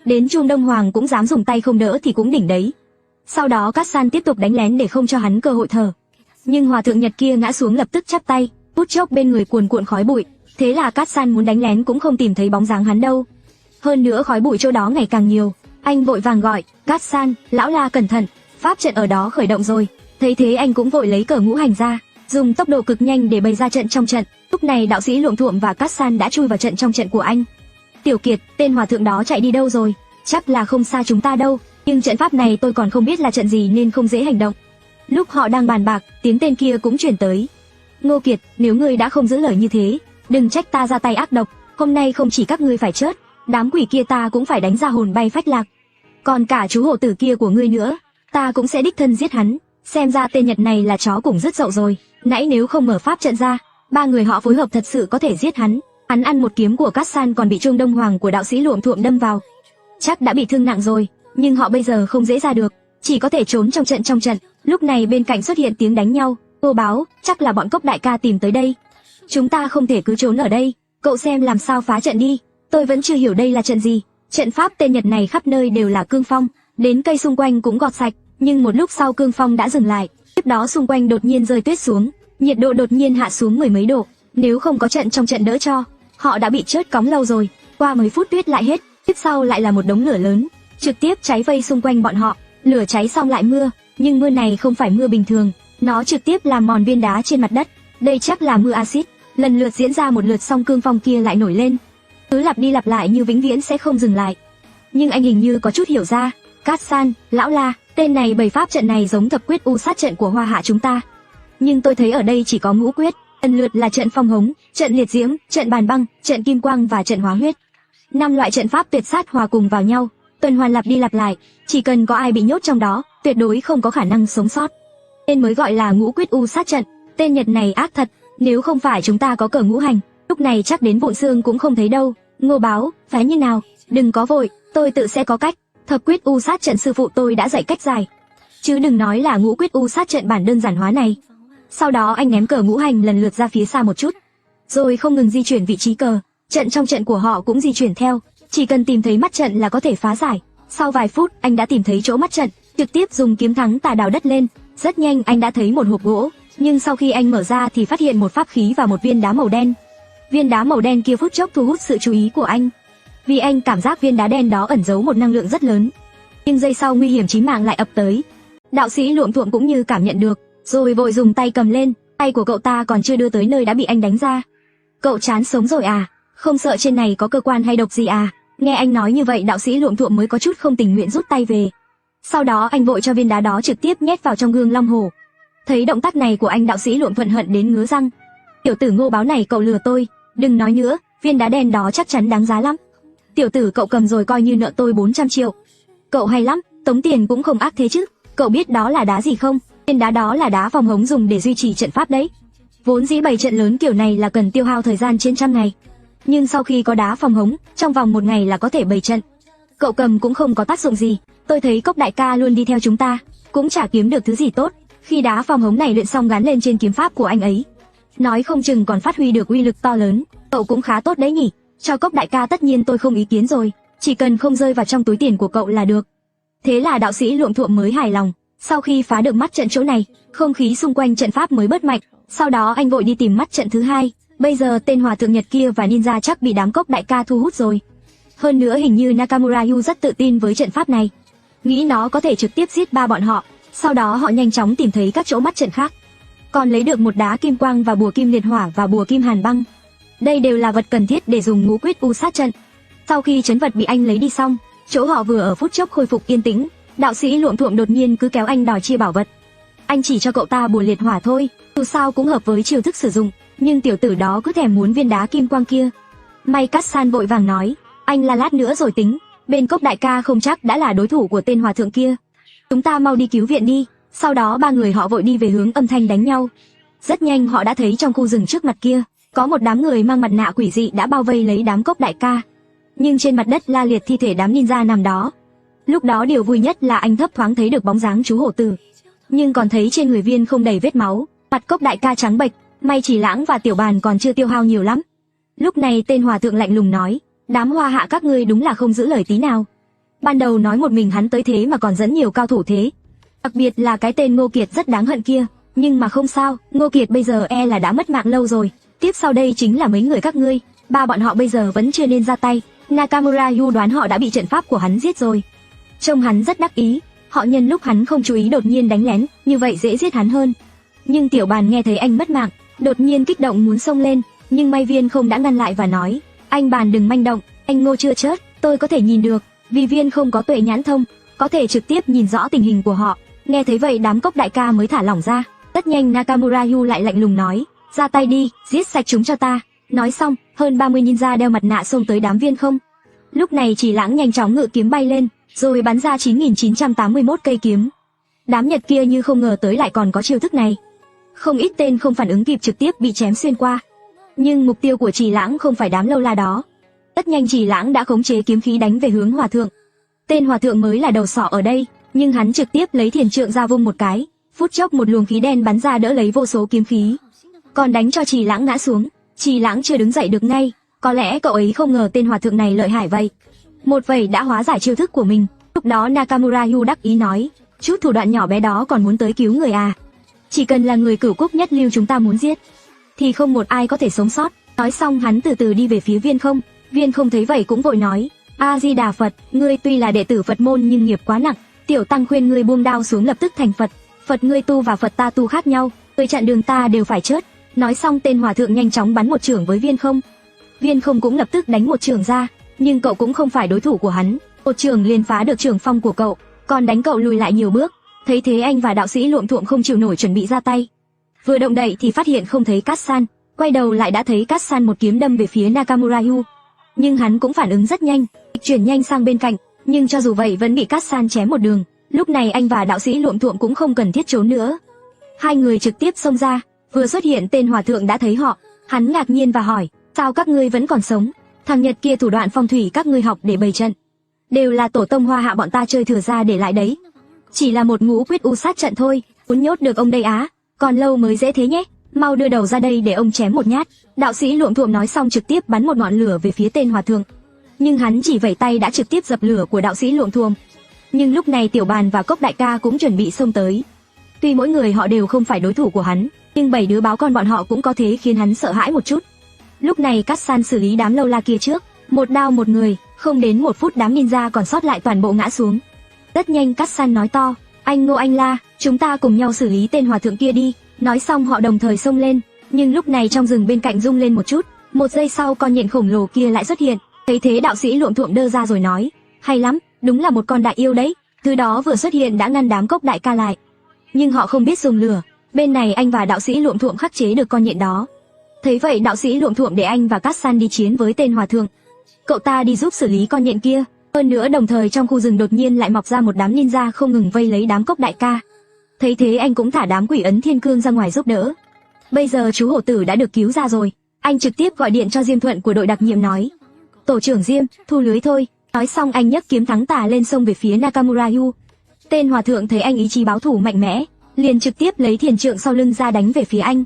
Đến chuông Đông Hoàng cũng dám dùng tay không đỡ thì cũng đỉnh đấy. Sau đó Cát San tiếp tục đánh lén để không cho hắn cơ hội thở. Nhưng hòa thượng Nhật kia ngã xuống lập tức chắp tay, phút chốc bên người cuồn cuộn khói bụi, thế là Cát San muốn đánh lén cũng không tìm thấy bóng dáng hắn đâu. Hơn nữa khói bụi chỗ đó ngày càng nhiều, anh vội vàng gọi, Cát San, lão La cẩn thận, pháp trận ở đó khởi động rồi. Thấy thế anh cũng vội lấy cờ ngũ hành ra, dùng tốc độ cực nhanh để bày ra trận trong trận. Lúc này đạo sĩ Luộm Thuộm và Cát San đã chui vào trận trong trận của anh. Tiểu Kiệt, tên hòa thượng đó chạy đi đâu rồi? Chắc là không xa chúng ta đâu, nhưng trận pháp này tôi còn không biết là trận gì nên không dễ hành động. Lúc họ đang bàn bạc, tiếng tên kia cũng truyền tới. Ngô Kiệt, nếu ngươi đã không giữ lời như thế, đừng trách ta ra tay ác độc, hôm nay không chỉ các ngươi phải chết, đám quỷ kia ta cũng phải đánh ra hồn bay phách lạc. Còn cả chú hổ tử kia của ngươi nữa, ta cũng sẽ đích thân giết hắn. Xem ra tên Nhật này là chó cùng rất dậu rồi, nãy nếu không mở pháp trận ra, ba người họ phối hợp thật sự có thể giết hắn. Hắn ăn một kiếm của Cát San còn bị Trung Đông Hoàng của đạo sĩ Luộm Thuộm đâm vào, chắc đã bị thương nặng rồi, nhưng họ bây giờ không dễ ra được, chỉ có thể trốn trong trận. Lúc này bên cạnh xuất hiện tiếng đánh nhau. Cô báo, chắc là bọn Cốc đại ca tìm tới đây. Chúng ta không thể cứ trốn ở đây, cậu xem làm sao phá trận đi. Tôi vẫn chưa hiểu đây là trận gì. Trận pháp tên Nhật này khắp nơi đều là cương phong, đến cây xung quanh cũng gọt sạch, nhưng một lúc sau cương phong đã dừng lại, tiếp đó xung quanh đột nhiên rơi tuyết xuống, nhiệt độ đột nhiên hạ xuống mười mấy độ. Nếu không có trận trong trận đỡ cho, họ đã bị chớt cóng lâu rồi. Qua mấy phút tuyết lại hết, tiếp sau lại là một đống lửa lớn, trực tiếp cháy vây xung quanh bọn họ. Lửa cháy xong lại mưa, nhưng mưa này không phải mưa bình thường, nó trực tiếp làm mòn viên đá trên mặt đất. Đây chắc là mưa axit. Lần lượt diễn ra một lượt xong cương phong kia lại nổi lên, cứ lặp đi lặp lại như vĩnh viễn sẽ không dừng lại. Nhưng anh hình như có chút hiểu ra. Cát San, lão La, tên này bày pháp trận này giống thập quyết u sát trận của Hoa Hạ chúng ta, nhưng tôi thấy ở đây chỉ có ngũ quyết, lần lượt là trận phong hống, trận liệt diễm, trận bàn băng, trận kim quang và trận hóa huyết. 5 loại trận pháp tuyệt sát hòa cùng vào nhau, tuần hoàn lặp đi lặp lại, chỉ cần có ai bị nhốt trong đó, tuyệt đối không có khả năng sống sót. Nên mới gọi là ngũ quyết u sát trận. Tên Nhật này ác thật, nếu không phải chúng ta có cờ ngũ hành, lúc này chắc đến vụn xương cũng không thấy đâu. Ngô báo, phái như nào? Đừng có vội, tôi tự sẽ có cách. Thập quyết u sát trận sư phụ tôi đã dạy cách giải, chứ đừng nói là ngũ quyết u sát trận bản đơn giản hóa này. Sau đó anh ném cờ ngũ hành lần lượt ra phía xa một chút, rồi không ngừng di chuyển vị trí cờ, trận trong trận của họ cũng di chuyển theo, chỉ cần tìm thấy mắt trận là có thể phá giải. Sau vài phút anh đã tìm thấy chỗ mắt trận, trực tiếp dùng kiếm thắng tà đào đất lên. Rất nhanh anh đã thấy một hộp gỗ, nhưng sau khi anh mở ra thì phát hiện một pháp khí và một viên đá màu đen. Viên đá màu đen kia phút chốc thu hút sự chú ý của anh, vì anh cảm giác viên đá đen đó ẩn giấu một năng lượng rất lớn. Nhưng giây sau nguy hiểm chí mạng lại ập tới. Đạo sĩ Luộm Thuộm cũng như cảm nhận được, rồi vội dùng tay cầm lên. Tay của cậu ta còn chưa đưa tới nơi đã bị anh đánh ra. Cậu chán sống rồi à? Không sợ trên này có cơ quan hay độc gì à? Nghe anh nói như vậy đạo sĩ Luộm Thuộm mới có chút không tình nguyện rút tay về. Sau đó anh vội cho viên đá đó trực tiếp nhét vào trong gương long hổ. Thấy động tác này của anh đạo sĩ Luộm Thuộm hận đến ngứa răng. Tiểu tử Ngô báo này cậu lừa tôi, đừng nói nữa, viên đá đen đó chắc chắn đáng giá lắm. Tiểu tử cậu cầm rồi coi như nợ tôi 400 triệu. Cậu hay lắm, tống tiền cũng không ác thế chứ. Cậu biết đó là đá gì không? Viên đá đó là đá phòng hống dùng để duy trì trận pháp đấy. Vốn dĩ bày trận lớn kiểu này là cần tiêu hao thời gian trên trăm ngày, nhưng sau khi có đá phòng hống, trong vòng 1 ngày là có thể bày trận. Cậu cầm cũng không có tác dụng gì. Tôi thấy Cốc đại ca luôn đi theo chúng ta, cũng chả kiếm được thứ gì tốt. Khi đá phòng hống này luyện xong gắn lên trên kiếm pháp của anh ấy, nói không chừng còn phát huy được uy lực to lớn. Cậu cũng khá tốt đấy nhỉ. Cho Cốc đại ca tất nhiên tôi không ý kiến rồi, chỉ cần không rơi vào trong túi tiền của cậu là được. Thế là đạo sĩ Luộm Thuộm mới hài lòng. Sau khi phá được mắt trận chỗ này, không khí xung quanh trận pháp mới bớt mạnh. Sau đó anh vội đi tìm mắt trận thứ hai. Bây giờ tên hòa thượng Nhật kia và ninja chắc bị đám Cốc đại ca thu hút rồi. Hơn nữa hình như Nakamura Yu rất tự tin với trận pháp này, nghĩ nó có thể trực tiếp giết ba bọn họ. Sau đó họ nhanh chóng tìm thấy các chỗ mắt trận khác, còn lấy được một đá kim quang và bùa kim liệt hỏa và bùa kim hàn băng. Đây đều là vật cần thiết để dùng ngũ quyết u sát trận. Sau khi trấn vật bị anh lấy đi xong, chỗ họ vừa ở phút chốc khôi phục yên tĩnh. Đạo sĩ Luộm Thuộm đột nhiên cứ kéo anh đòi chia bảo vật. Anh chỉ cho cậu ta bùa liệt hỏa thôi, dù sao cũng hợp với chiêu thức sử dụng, nhưng tiểu tử đó cứ thèm muốn viên đá kim quang kia. May Cát San vội vàng nói, anh là lát nữa rồi tính, bên Cốc đại ca không chắc đã là đối thủ của tên hòa thượng kia. Chúng ta mau đi cứu viện đi. Sau đó ba người họ vội đi về hướng âm thanh đánh nhau. Rất nhanh họ đã thấy trong khu rừng trước mặt kia, có một đám người mang mặt nạ quỷ dị đã bao vây lấy đám Cốc đại ca. Nhưng trên mặt đất la liệt thi thể đám ninja nằm đó. Lúc đó điều vui nhất là anh thấp thoáng thấy được bóng dáng chú hổ tử, nhưng còn thấy trên người viên không đầy vết máu. Mặt Cốc đại ca trắng bệch, may chỉ Lãng và Tiểu Bàn còn chưa tiêu hao nhiều lắm. Lúc này tên hòa thượng lạnh lùng nói, đám Hoa Hạ các ngươi đúng là không giữ lời tí nào. Ban đầu nói một mình hắn tới thế mà còn dẫn nhiều cao thủ thế. Đặc biệt là cái tên Ngô Kiệt rất đáng hận kia. Nhưng mà không sao, Ngô Kiệt bây giờ e là đã mất mạng lâu rồi. Tiếp sau đây chính là mấy người các ngươi. Ba bọn họ bây giờ vẫn chưa nên ra tay. Nakamura Yu đoán họ đã bị trận pháp của hắn giết rồi. Trông hắn rất đắc ý. Họ nhân lúc hắn không chú ý đột nhiên đánh lén, như vậy dễ giết hắn hơn. Nhưng Tiểu Bàn nghe thấy anh mất mạng, đột nhiên kích động muốn xông lên, nhưng may Viên không đã ngăn lại và nói, anh Bàn đừng manh động, anh Ngô chưa chết, tôi có thể nhìn được. Vì Viên không có tuệ nhãn thông, có thể trực tiếp nhìn rõ tình hình của họ. Nghe thấy vậy đám Cốc đại ca mới thả lỏng ra. Rất nhanh Nakamura Yu lại lạnh lùng nói, ra tay đi, giết sạch chúng cho ta. Nói xong, hơn 30 ninja đeo mặt nạ xông tới đám Viên Không. Lúc này Chỉ Lãng nhanh chóng ngự kiếm bay lên, rồi bắn ra 9981 cây kiếm. Đám Nhật kia như không ngờ tới lại còn có chiêu thức này. Không ít tên không phản ứng kịp trực tiếp bị chém xuyên qua. Nhưng mục tiêu của Chỉ Lãng không phải đám lâu la đó. Rất nhanh Chỉ Lãng đã khống chế kiếm khí đánh về hướng Hòa Thượng. Tên Hòa Thượng mới là đầu sỏ ở đây, nhưng hắn trực tiếp lấy thiền trượng ra vung một cái, phút chốc một luồng khí đen bắn ra đỡ lấy vô số kiếm khí. Còn đánh cho Chỉ Lãng ngã xuống. Chỉ Lãng chưa đứng dậy được ngay, có lẽ cậu ấy không ngờ tên Hòa Thượng này lợi hại vậy. Một vẩy đã hóa giải chiêu thức của mình. Lúc đó Nakamura Yu đắc ý nói, chút thủ đoạn nhỏ bé đó còn muốn tới cứu người à? Chỉ cần là người Cửu Quốc Nhất Lưu chúng ta muốn giết, thì không một ai có thể sống sót. Nói xong hắn từ từ đi về phía Viên Không. Viên Không thấy vậy cũng vội nói, A Di Đà Phật, ngươi tuy là đệ tử Phật môn nhưng nghiệp quá nặng, tiểu tăng khuyên ngươi buông đao xuống lập tức thành Phật. Phật ngươi tu và Phật ta tu khác nhau, ngươi chặn đường ta đều phải chết. Nói xong tên Hòa Thượng nhanh chóng bắn một chưởng với Viên Không. Viên Không cũng lập tức đánh một chưởng ra, nhưng cậu cũng không phải đối thủ của hắn. Một chưởng liền phá được chưởng phong của cậu, còn đánh cậu lùi lại nhiều bước. Thấy thế anh và đạo sĩ Luộm Thuộm không chịu nổi chuẩn bị ra tay. Vừa động đậy thì phát hiện không thấy Cát San, quay đầu lại đã thấy Cát San một kiếm đâm về phía Nakamura Yu. Nhưng hắn cũng phản ứng rất nhanh, chuyển nhanh sang bên cạnh, nhưng cho dù vậy vẫn bị Cát San chém một đường. Lúc này anh và đạo sĩ Luộm Thuộm cũng không cần thiết trốn nữa. Hai người trực tiếp xông ra, vừa xuất hiện tên Hòa Thượng đã thấy họ, hắn ngạc nhiên và hỏi, sao các ngươi vẫn còn sống? Thằng Nhật kia thủ đoạn phong thủy các ngươi học để bày trận, đều là tổ tông Hoa Hạ bọn ta chơi thừa ra để lại đấy. Chỉ là một ngũ quyết u sát trận thôi, muốn nhốt được ông đây á, còn lâu mới dễ thế nhé, mau đưa đầu ra đây để ông chém một nhát. Đạo sĩ Luộm Thuộm nói xong trực tiếp bắn một ngọn lửa về phía tên Hòa Thượng, nhưng hắn chỉ vẩy tay đã trực tiếp dập lửa của đạo sĩ Luộm Thuộm. Nhưng lúc này Tiểu Bàn và Cốc Đại Ca cũng chuẩn bị xông tới. Tuy mỗi người họ đều không phải đối thủ của hắn, nhưng 7 đứa báo con bọn họ cũng có thế khiến hắn sợ hãi một chút. Lúc này Cát San xử lý đám lâu la kia trước, một đao một người, không đến 1 phút đám ninja còn sót lại toàn bộ ngã xuống. Rất nhanh Cát San nói to, anh Ngô anh La, chúng ta cùng nhau xử lý tên Hòa Thượng kia đi. Nói xong họ đồng thời xông lên, nhưng lúc này trong rừng bên cạnh rung lên một chút, 1 giây sau con nhện khổng lồ kia lại xuất hiện. Thấy thế đạo sĩ Luộm Thuộm đơ ra rồi nói, hay lắm, đúng là một con đại yêu đấy. Thứ đó vừa xuất hiện đã ngăn đám Cốc Đại Ca lại, nhưng họ không biết dùng lửa. Bên này anh và đạo sĩ Luộm Thuộm khắc chế được con nhện đó. Thấy vậy đạo sĩ Luộm Thuộm để anh và Cát San đi chiến với tên Hòa Thượng, cậu ta đi giúp xử lý con nhện kia. Hơn nữa đồng thời trong khu rừng đột nhiên lại mọc ra một đám ninja không ngừng vây lấy đám Cốc Đại Ca. Thấy thế anh cũng thả đám quỷ ấn thiên cương ra ngoài giúp đỡ. Bây giờ chú hổ tử đã được cứu ra rồi, anh trực tiếp gọi điện cho Diêm Thuận của đội đặc nhiệm nói, tổ trưởng Diêm, thu lưới thôi. Nói xong anh nhấc kiếm thắng tà lên sông về phía Nakamura Yu. Tên Hòa Thượng thấy anh ý chí báo thù mạnh mẽ, liền trực tiếp lấy thiền trượng sau lưng ra đánh về phía anh.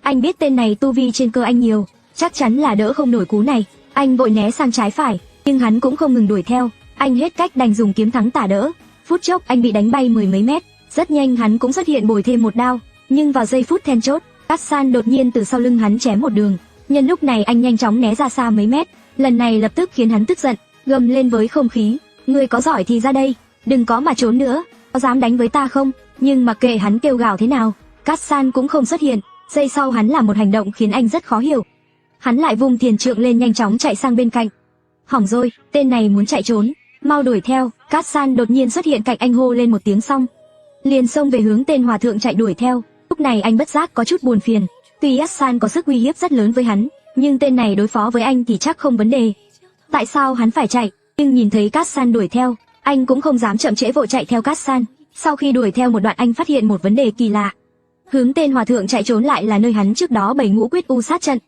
Anh biết tên này tu vi trên cơ anh nhiều, chắc chắn là đỡ không nổi cú này. Anh vội né sang trái phải, nhưng hắn cũng không ngừng đuổi theo. Anh hết cách đành dùng kiếm thắng tà đỡ. Phút chốc anh bị đánh bay 10 mấy mét. Rất nhanh hắn cũng xuất hiện bồi thêm một đao, nhưng vào giây phút then chốt, Cát San đột nhiên từ sau lưng hắn chém một đường. Nhân lúc này anh nhanh chóng né ra xa mấy mét. Lần này lập tức khiến hắn tức giận, gầm lên với không khí, ngươi có giỏi thì ra đây, đừng có mà trốn nữa, có dám đánh với ta không? Nhưng mặc kệ hắn kêu gào thế nào, Cát San cũng không xuất hiện. Giây sau hắn làm một hành động khiến anh rất khó hiểu. Hắn lại vung thiền trượng lên nhanh chóng chạy sang bên cạnh. Hỏng rồi, tên này muốn chạy trốn, mau đuổi theo. Cát San đột nhiên xuất hiện cạnh anh hô lên một tiếng xong, liền xông về hướng tên Hòa Thượng chạy đuổi theo. Lúc này anh bất giác có chút buồn phiền. Tuy Cát San có sức uy hiếp rất lớn với hắn, nhưng tên này đối phó với anh thì chắc không vấn đề. Tại sao hắn phải chạy? Nhưng nhìn thấy Cát San đuổi theo, anh cũng không dám chậm trễ vội chạy theo Cát San. Sau khi đuổi theo một đoạn anh phát hiện một vấn đề kỳ lạ. Hướng tên Hòa Thượng chạy trốn lại là nơi hắn trước đó bày ngũ quyết u sát trận.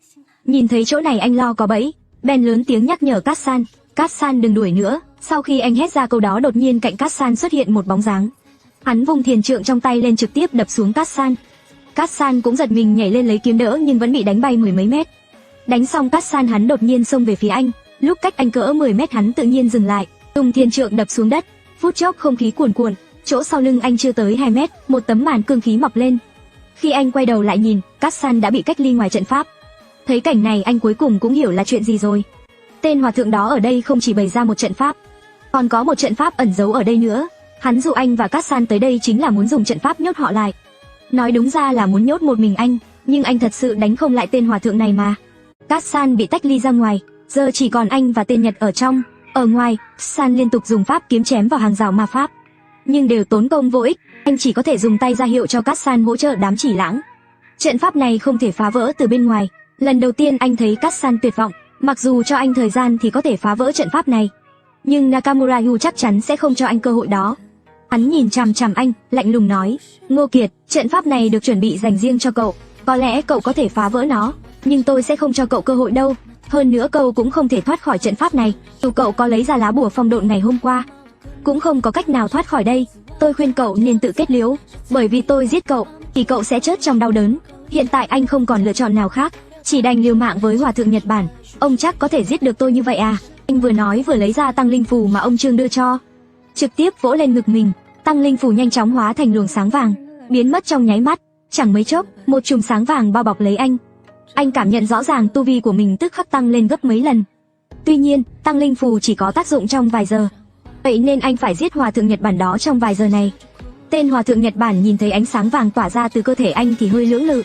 Nhìn thấy chỗ này anh lo có bẫy, bèn lớn tiếng nhắc nhở Cát San, Cát San đừng đuổi nữa. Sau khi anh hét ra câu đó đột nhiên cạnh Cát San xuất hiện một bóng dáng. Hắn vung thiền trượng trong tay lên trực tiếp đập xuống Cát San. Cát San cũng giật mình nhảy lên lấy kiếm đỡ nhưng vẫn bị đánh bay 10 mấy mét. Đánh xong Cát San hắn đột nhiên xông về phía anh, lúc cách anh cỡ 10 mét hắn tự nhiên dừng lại, dùng thiền trượng đập xuống đất. Phút chốc không khí cuồn cuộn, chỗ sau lưng anh chưa tới 2 mét, một tấm màn cương khí mọc lên. Khi anh quay đầu lại nhìn, Cát San đã bị cách ly ngoài trận pháp. Thấy cảnh này anh cuối cùng cũng hiểu là chuyện gì rồi. Tên Hòa Thượng đó ở đây không chỉ bày ra một trận pháp, còn có một trận pháp ẩn giấu ở đây nữa. Hắn dụ anh và Cát San tới đây chính là muốn dùng trận pháp nhốt họ lại. Nói đúng ra là muốn nhốt một mình anh, nhưng anh thật sự đánh không lại tên Hòa Thượng này mà. Cát San bị tách ly ra ngoài, giờ chỉ còn anh và tên Nhật ở trong. Ở ngoài, San liên tục dùng pháp kiếm chém vào hàng rào ma pháp, nhưng đều tốn công vô ích. Anh chỉ có thể dùng tay ra hiệu cho Cát San hỗ trợ đám Chỉ Lãng. Trận pháp này không thể phá vỡ từ bên ngoài. Lần đầu tiên anh thấy Cát San tuyệt vọng, mặc dù cho anh thời gian thì có thể phá vỡ trận pháp này, nhưng Nakamura Yu chắc chắn sẽ không cho anh cơ hội đó. Hắn nhìn chằm chằm anh, lạnh lùng nói, Ngô Kiệt, trận pháp này được chuẩn bị dành riêng cho cậu, có lẽ cậu có thể phá vỡ nó, nhưng tôi sẽ không cho cậu cơ hội đâu. Hơn nữa cậu cũng không thể thoát khỏi trận pháp này, dù cậu có lấy ra lá bùa phong độn ngày hôm qua, cũng không có cách nào thoát khỏi đây. Tôi khuyên cậu nên tự kết liễu, bởi vì tôi giết cậu, thì cậu sẽ chết trong đau đớn. Hiện tại anh không còn lựa chọn nào khác, chỉ đành liều mạng với Hòa thượng Nhật Bản. Ông chắc có thể giết được tôi như vậy à? Anh vừa nói vừa lấy ra tăng linh phù mà ông Trương đưa cho, trực tiếp vỗ lên ngực mình. Tăng linh phù nhanh chóng hóa thành luồng sáng vàng, biến mất trong nháy mắt. Chẳng mấy chốc, một chùm sáng vàng bao bọc lấy anh. Anh cảm nhận rõ ràng tu vi của mình tức khắc tăng lên gấp mấy lần. Tuy nhiên, tăng linh phù chỉ có tác dụng trong vài giờ, vậy nên anh phải giết Hòa thượng Nhật Bản đó trong vài giờ này. Tên Hòa thượng Nhật Bản nhìn thấy ánh sáng vàng tỏa ra từ cơ thể anh thì hơi lưỡng lự.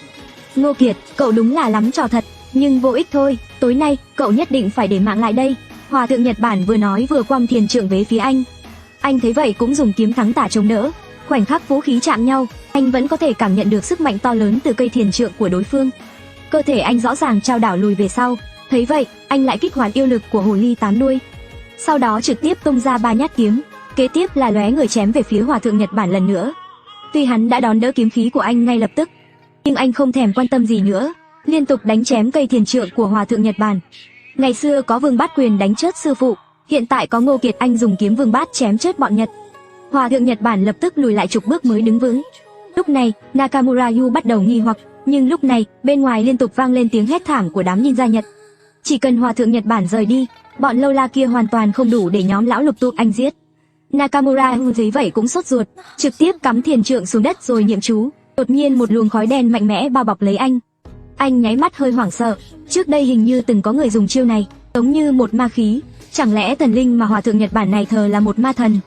Ngô Kiệt, cậu đúng là lắm trò thật, nhưng vô ích thôi, tối nay cậu nhất định phải để mạng lại đây. Hòa thượng Nhật Bản vừa nói vừa quăng thiền trượng về phía anh. Anh thấy vậy cũng dùng kiếm thắng tả chống đỡ. Khoảnh khắc vũ khí chạm nhau, anh vẫn có thể cảm nhận được sức mạnh to lớn từ cây thiền trượng của đối phương. Cơ thể anh rõ ràng trao đảo lùi về sau. Thấy vậy, anh lại kích hoạt yêu lực của hồ ly 8 đuôi. Sau đó trực tiếp tung ra 3 nhát kiếm, kế tiếp là lóe người chém về phía Hòa thượng Nhật Bản lần nữa. Tuy hắn đã đón đỡ kiếm khí của anh ngay lập tức, nhưng anh không thèm quan tâm gì nữa, liên tục đánh chém cây thiền trượng của Hòa thượng Nhật Bản. Ngày xưa có Vương Bát Quyền đánh chết sư phụ, hiện tại có Ngô Kiệt anh dùng kiếm Vương Bát chém chết bọn Nhật. Hòa thượng Nhật Bản lập tức lùi lại chục bước mới đứng vững. Lúc này, Nakamura Yu bắt đầu nghi hoặc, nhưng lúc này, bên ngoài liên tục vang lên tiếng hét thảm của đám ninja Nhật. Chỉ cần Hòa thượng Nhật Bản rời đi, bọn lâu la kia hoàn toàn không đủ để nhóm lão lục tụ anh giết. Nakamura Yu thấy vậy cũng sốt ruột, trực tiếp cắm thiền trượng xuống đất rồi niệm chú. Đột nhiên một luồng khói đen mạnh mẽ bao bọc lấy anh. Anh nháy mắt hơi hoảng sợ, trước đây hình như từng có người dùng chiêu này, giống như một ma khí. Chẳng lẽ thần linh mà Hòa thượng Nhật Bản này thờ là một ma thần?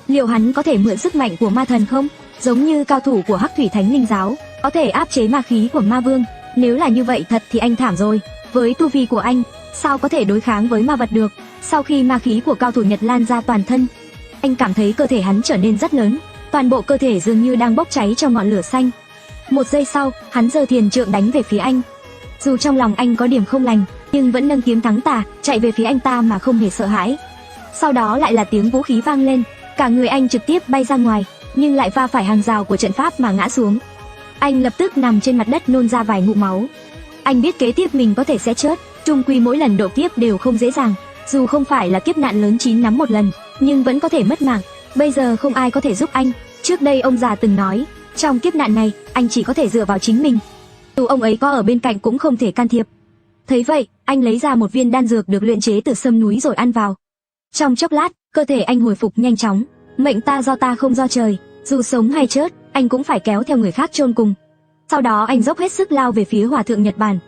Liệu hắn có thể mượn sức mạnh của ma thần không? Giống như cao thủ của Hắc Thủy Thánh Linh giáo, có thể áp chế ma khí của ma vương. Nếu là như vậy thật thì anh thảm rồi. Với tu vi của anh, sao có thể đối kháng với ma vật được? Sau khi ma khí của cao thủ Nhật lan ra toàn thân, anh cảm thấy cơ thể hắn trở nên rất lớn, toàn bộ cơ thể dường như đang bốc cháy trong ngọn lửa xanh. Một giây sau, hắn giơ thiền trượng đánh về phía anh. Dù trong lòng anh có điểm không lành, nhưng vẫn nâng kiếm thắng tà, chạy về phía anh ta mà không hề sợ hãi. Sau đó lại là tiếng vũ khí vang lên, cả người anh trực tiếp bay ra ngoài, nhưng lại va phải hàng rào của trận pháp mà ngã xuống. Anh lập tức nằm trên mặt đất nôn ra vài ngụm máu. Anh biết kế tiếp mình có thể sẽ chết, chung quy mỗi lần độ kiếp đều không dễ dàng, dù không phải là kiếp nạn lớn 9 năm một lần, nhưng vẫn có thể mất mạng. Bây giờ không ai có thể giúp anh. Trước đây ông già từng nói, trong kiếp nạn này, anh chỉ có thể dựa vào chính mình. Dù ông ấy có ở bên cạnh cũng không thể can thiệp. Thấy vậy, anh lấy ra một viên đan dược được luyện chế từ sâm núi rồi ăn vào. Trong chốc lát, cơ thể anh hồi phục nhanh chóng. Mệnh ta do ta không do trời, dù sống hay chết, anh cũng phải kéo theo người khác chôn cùng. Sau đó anh dốc hết sức lao về phía Hòa thượng Nhật Bản,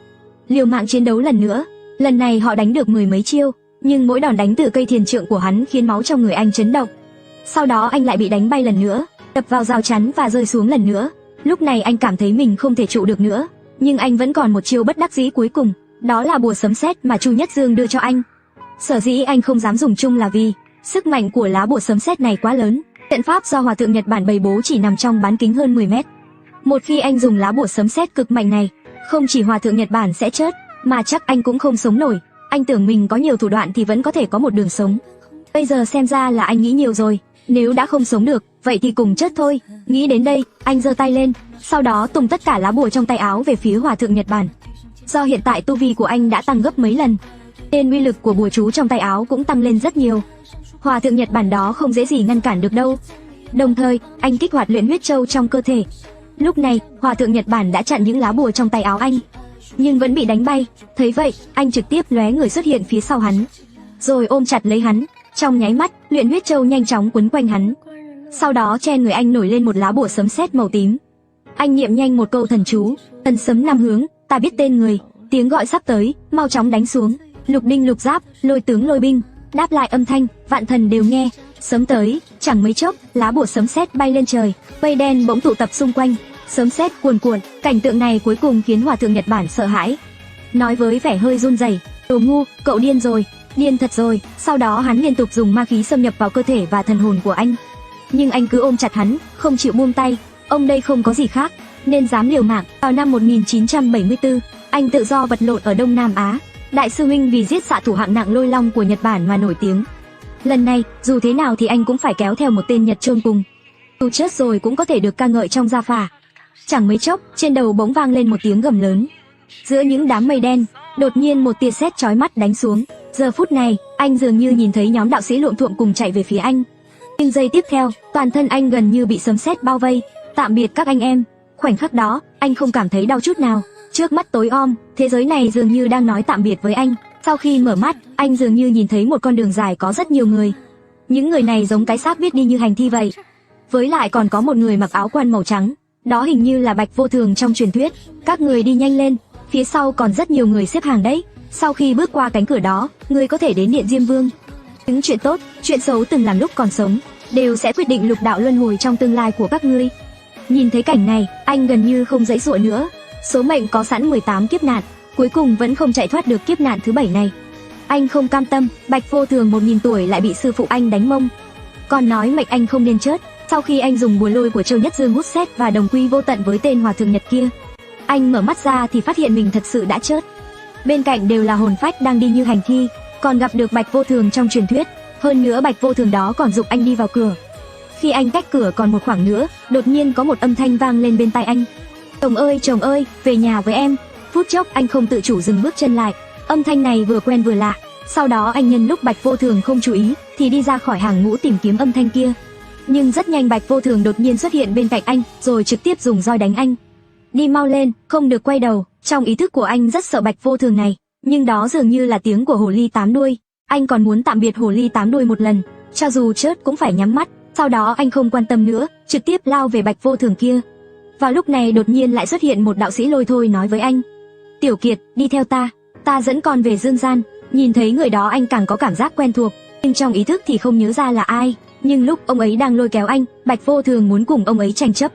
liều mạng chiến đấu lần nữa. Lần này họ đánh được 10 mấy chiêu, nhưng mỗi đòn đánh từ cây thiền trượng của hắn khiến máu trong người anh chấn động. Sau đó anh lại bị đánh bay lần nữa, đập vào rào chắn và rơi xuống lần nữa. Lúc này anh cảm thấy mình không thể trụ được nữa, nhưng anh vẫn còn một chiêu bất đắc dĩ cuối cùng, đó là bùa sấm sét mà Chu Nhất Dương đưa cho anh. Sở dĩ anh không dám dùng chung là vì sức mạnh của lá bùa sấm sét này quá lớn. Trận pháp do Hòa thượng Nhật Bản bày bố chỉ nằm trong bán kính hơn 10 mét. Một khi anh dùng lá bùa sấm sét cực mạnh này, không chỉ Hòa thượng Nhật Bản sẽ chết, mà chắc anh cũng không sống nổi. Anh tưởng mình có nhiều thủ đoạn thì vẫn có thể có một đường sống. Bây giờ xem ra là anh nghĩ nhiều rồi, nếu đã không sống được, vậy thì cùng chết thôi. Nghĩ đến đây, anh giơ tay lên, sau đó tung tất cả lá bùa trong tay áo về phía Hòa thượng Nhật Bản. Do hiện tại tu vi của anh đã tăng gấp mấy lần, nên uy lực của bùa chú trong tay áo cũng tăng lên rất nhiều. Hòa thượng Nhật Bản đó không dễ gì ngăn cản được đâu. Đồng thời, anh kích hoạt luyện huyết châu trong cơ thể. Lúc này, Hòa thượng Nhật Bản đã chặn những lá bùa trong tay áo anh, nhưng vẫn bị đánh bay. Thấy vậy, anh trực tiếp lóe người xuất hiện phía sau hắn, rồi ôm chặt lấy hắn. Trong nháy mắt, luyện huyết châu nhanh chóng quấn quanh hắn. Sau đó trên người anh nổi lên một lá bùa sấm sét màu tím. Anh niệm nhanh một câu thần chú, thần sấm năm hướng, ta biết tên người, tiếng gọi sắp tới, mau chóng đánh xuống. Lục đinh lục giáp, lôi tướng lôi binh, đáp lại âm thanh, vạn thần đều nghe. Sấm tới, chẳng mấy chốc, lá bùa sấm sét bay lên trời, mây đen bỗng tụ tập xung quanh, sấm sét cuồn cuộn. Cảnh tượng này cuối cùng khiến Hòa thượng Nhật Bản sợ hãi, nói với vẻ hơi run rẩy, đồ ngu, cậu điên rồi, điên thật rồi. Sau đó hắn liên tục dùng ma khí xâm nhập vào cơ thể và thần hồn của anh, nhưng anh cứ ôm chặt hắn, không chịu buông tay. Ông đây không có gì khác, nên dám liều mạng. Vào năm 1974, anh tự do vật lộn ở Đông Nam Á. Đại sư huynh vì giết xạ thủ hạng nặng Lôi Long của Nhật Bản mà nổi tiếng. Lần này, dù thế nào thì anh cũng phải kéo theo một tên Nhật chôn cùng. Dù chết rồi cũng có thể được ca ngợi trong gia phả. Chẳng mấy chốc, trên đầu bỗng vang lên một tiếng gầm lớn. Giữa những đám mây đen, đột nhiên một tia sét chói mắt đánh xuống. Giờ phút này, anh dường như nhìn thấy nhóm đạo sĩ luộm thuộm cùng chạy về phía anh. Nhưng giây tiếp theo, toàn thân anh gần như bị sấm sét bao vây. Tạm biệt các anh em. Khoảnh khắc đó, anh không cảm thấy đau chút nào. Trước mắt tối om, thế giới này dường như đang nói tạm biệt với anh. Sau khi mở mắt, anh dường như nhìn thấy một con đường dài có rất nhiều người. Những người này giống cái xác biết đi như hành thi vậy. Với lại còn có một người mặc áo quan màu trắng. Đó hình như là Bạch Vô Thường trong truyền thuyết. Các người đi nhanh lên, phía sau còn rất nhiều người xếp hàng đấy. Sau khi bước qua cánh cửa đó, người có thể đến Điện Diêm Vương. Những chuyện tốt, chuyện xấu từng làm lúc còn sống đều sẽ quyết định lục đạo luân hồi trong tương lai của các ngươi. Nhìn thấy cảnh này, anh gần như không giãy giụa nữa. Số mệnh có sẵn 18 kiếp nạn, cuối cùng vẫn không chạy thoát được kiếp nạn thứ 7 này. Anh không cam tâm, Bạch Vô Thường 1000 tuổi lại bị sư phụ anh đánh mông. Còn nói mệnh anh không nên chết. Sau khi anh dùng bùa lôi của Châu Nhất Dương hút xét và đồng quy vô tận với tên hòa thượng Nhật kia, anh mở mắt ra thì phát hiện mình thật sự đã chết. Bên cạnh đều là hồn phách đang đi như hành thi, còn gặp được Bạch Vô Thường trong truyền thuyết. Hơn nữa Bạch Vô Thường đó còn giục anh đi vào cửa. Khi anh cách cửa còn một khoảng nữa, đột nhiên có một âm thanh vang lên bên tai anh. Chồng ơi, về nhà với em. Phút chốc anh không tự chủ dừng bước chân lại. Âm thanh này vừa quen vừa lạ. Sau đó anh nhân lúc Bạch Vô Thường không chú ý thì đi ra khỏi hàng ngũ tìm kiếm âm thanh kia. Nhưng rất nhanh Bạch Vô Thường đột nhiên xuất hiện bên cạnh anh, rồi trực tiếp dùng roi đánh anh. Đi mau lên, không được quay đầu. Trong ý thức của anh rất sợ Bạch Vô Thường này, nhưng đó dường như là tiếng của hồ ly 8 đuôi. Anh còn muốn tạm biệt hồ ly 8 đuôi một lần, cho dù chết cũng phải nhắm mắt. Sau đó anh không quan tâm nữa, trực tiếp lao về Bạch Vô Thường kia. Vào lúc này đột nhiên lại xuất hiện một đạo sĩ lôi thôi nói với anh. Tiểu Kiệt, đi theo ta dẫn con về dương gian. Nhìn thấy người đó anh càng có cảm giác quen thuộc, nhưng trong ý thức thì không nhớ ra là ai. Nhưng lúc ông ấy đang lôi kéo anh, Bạch Vô Thường muốn cùng ông ấy tranh chấp.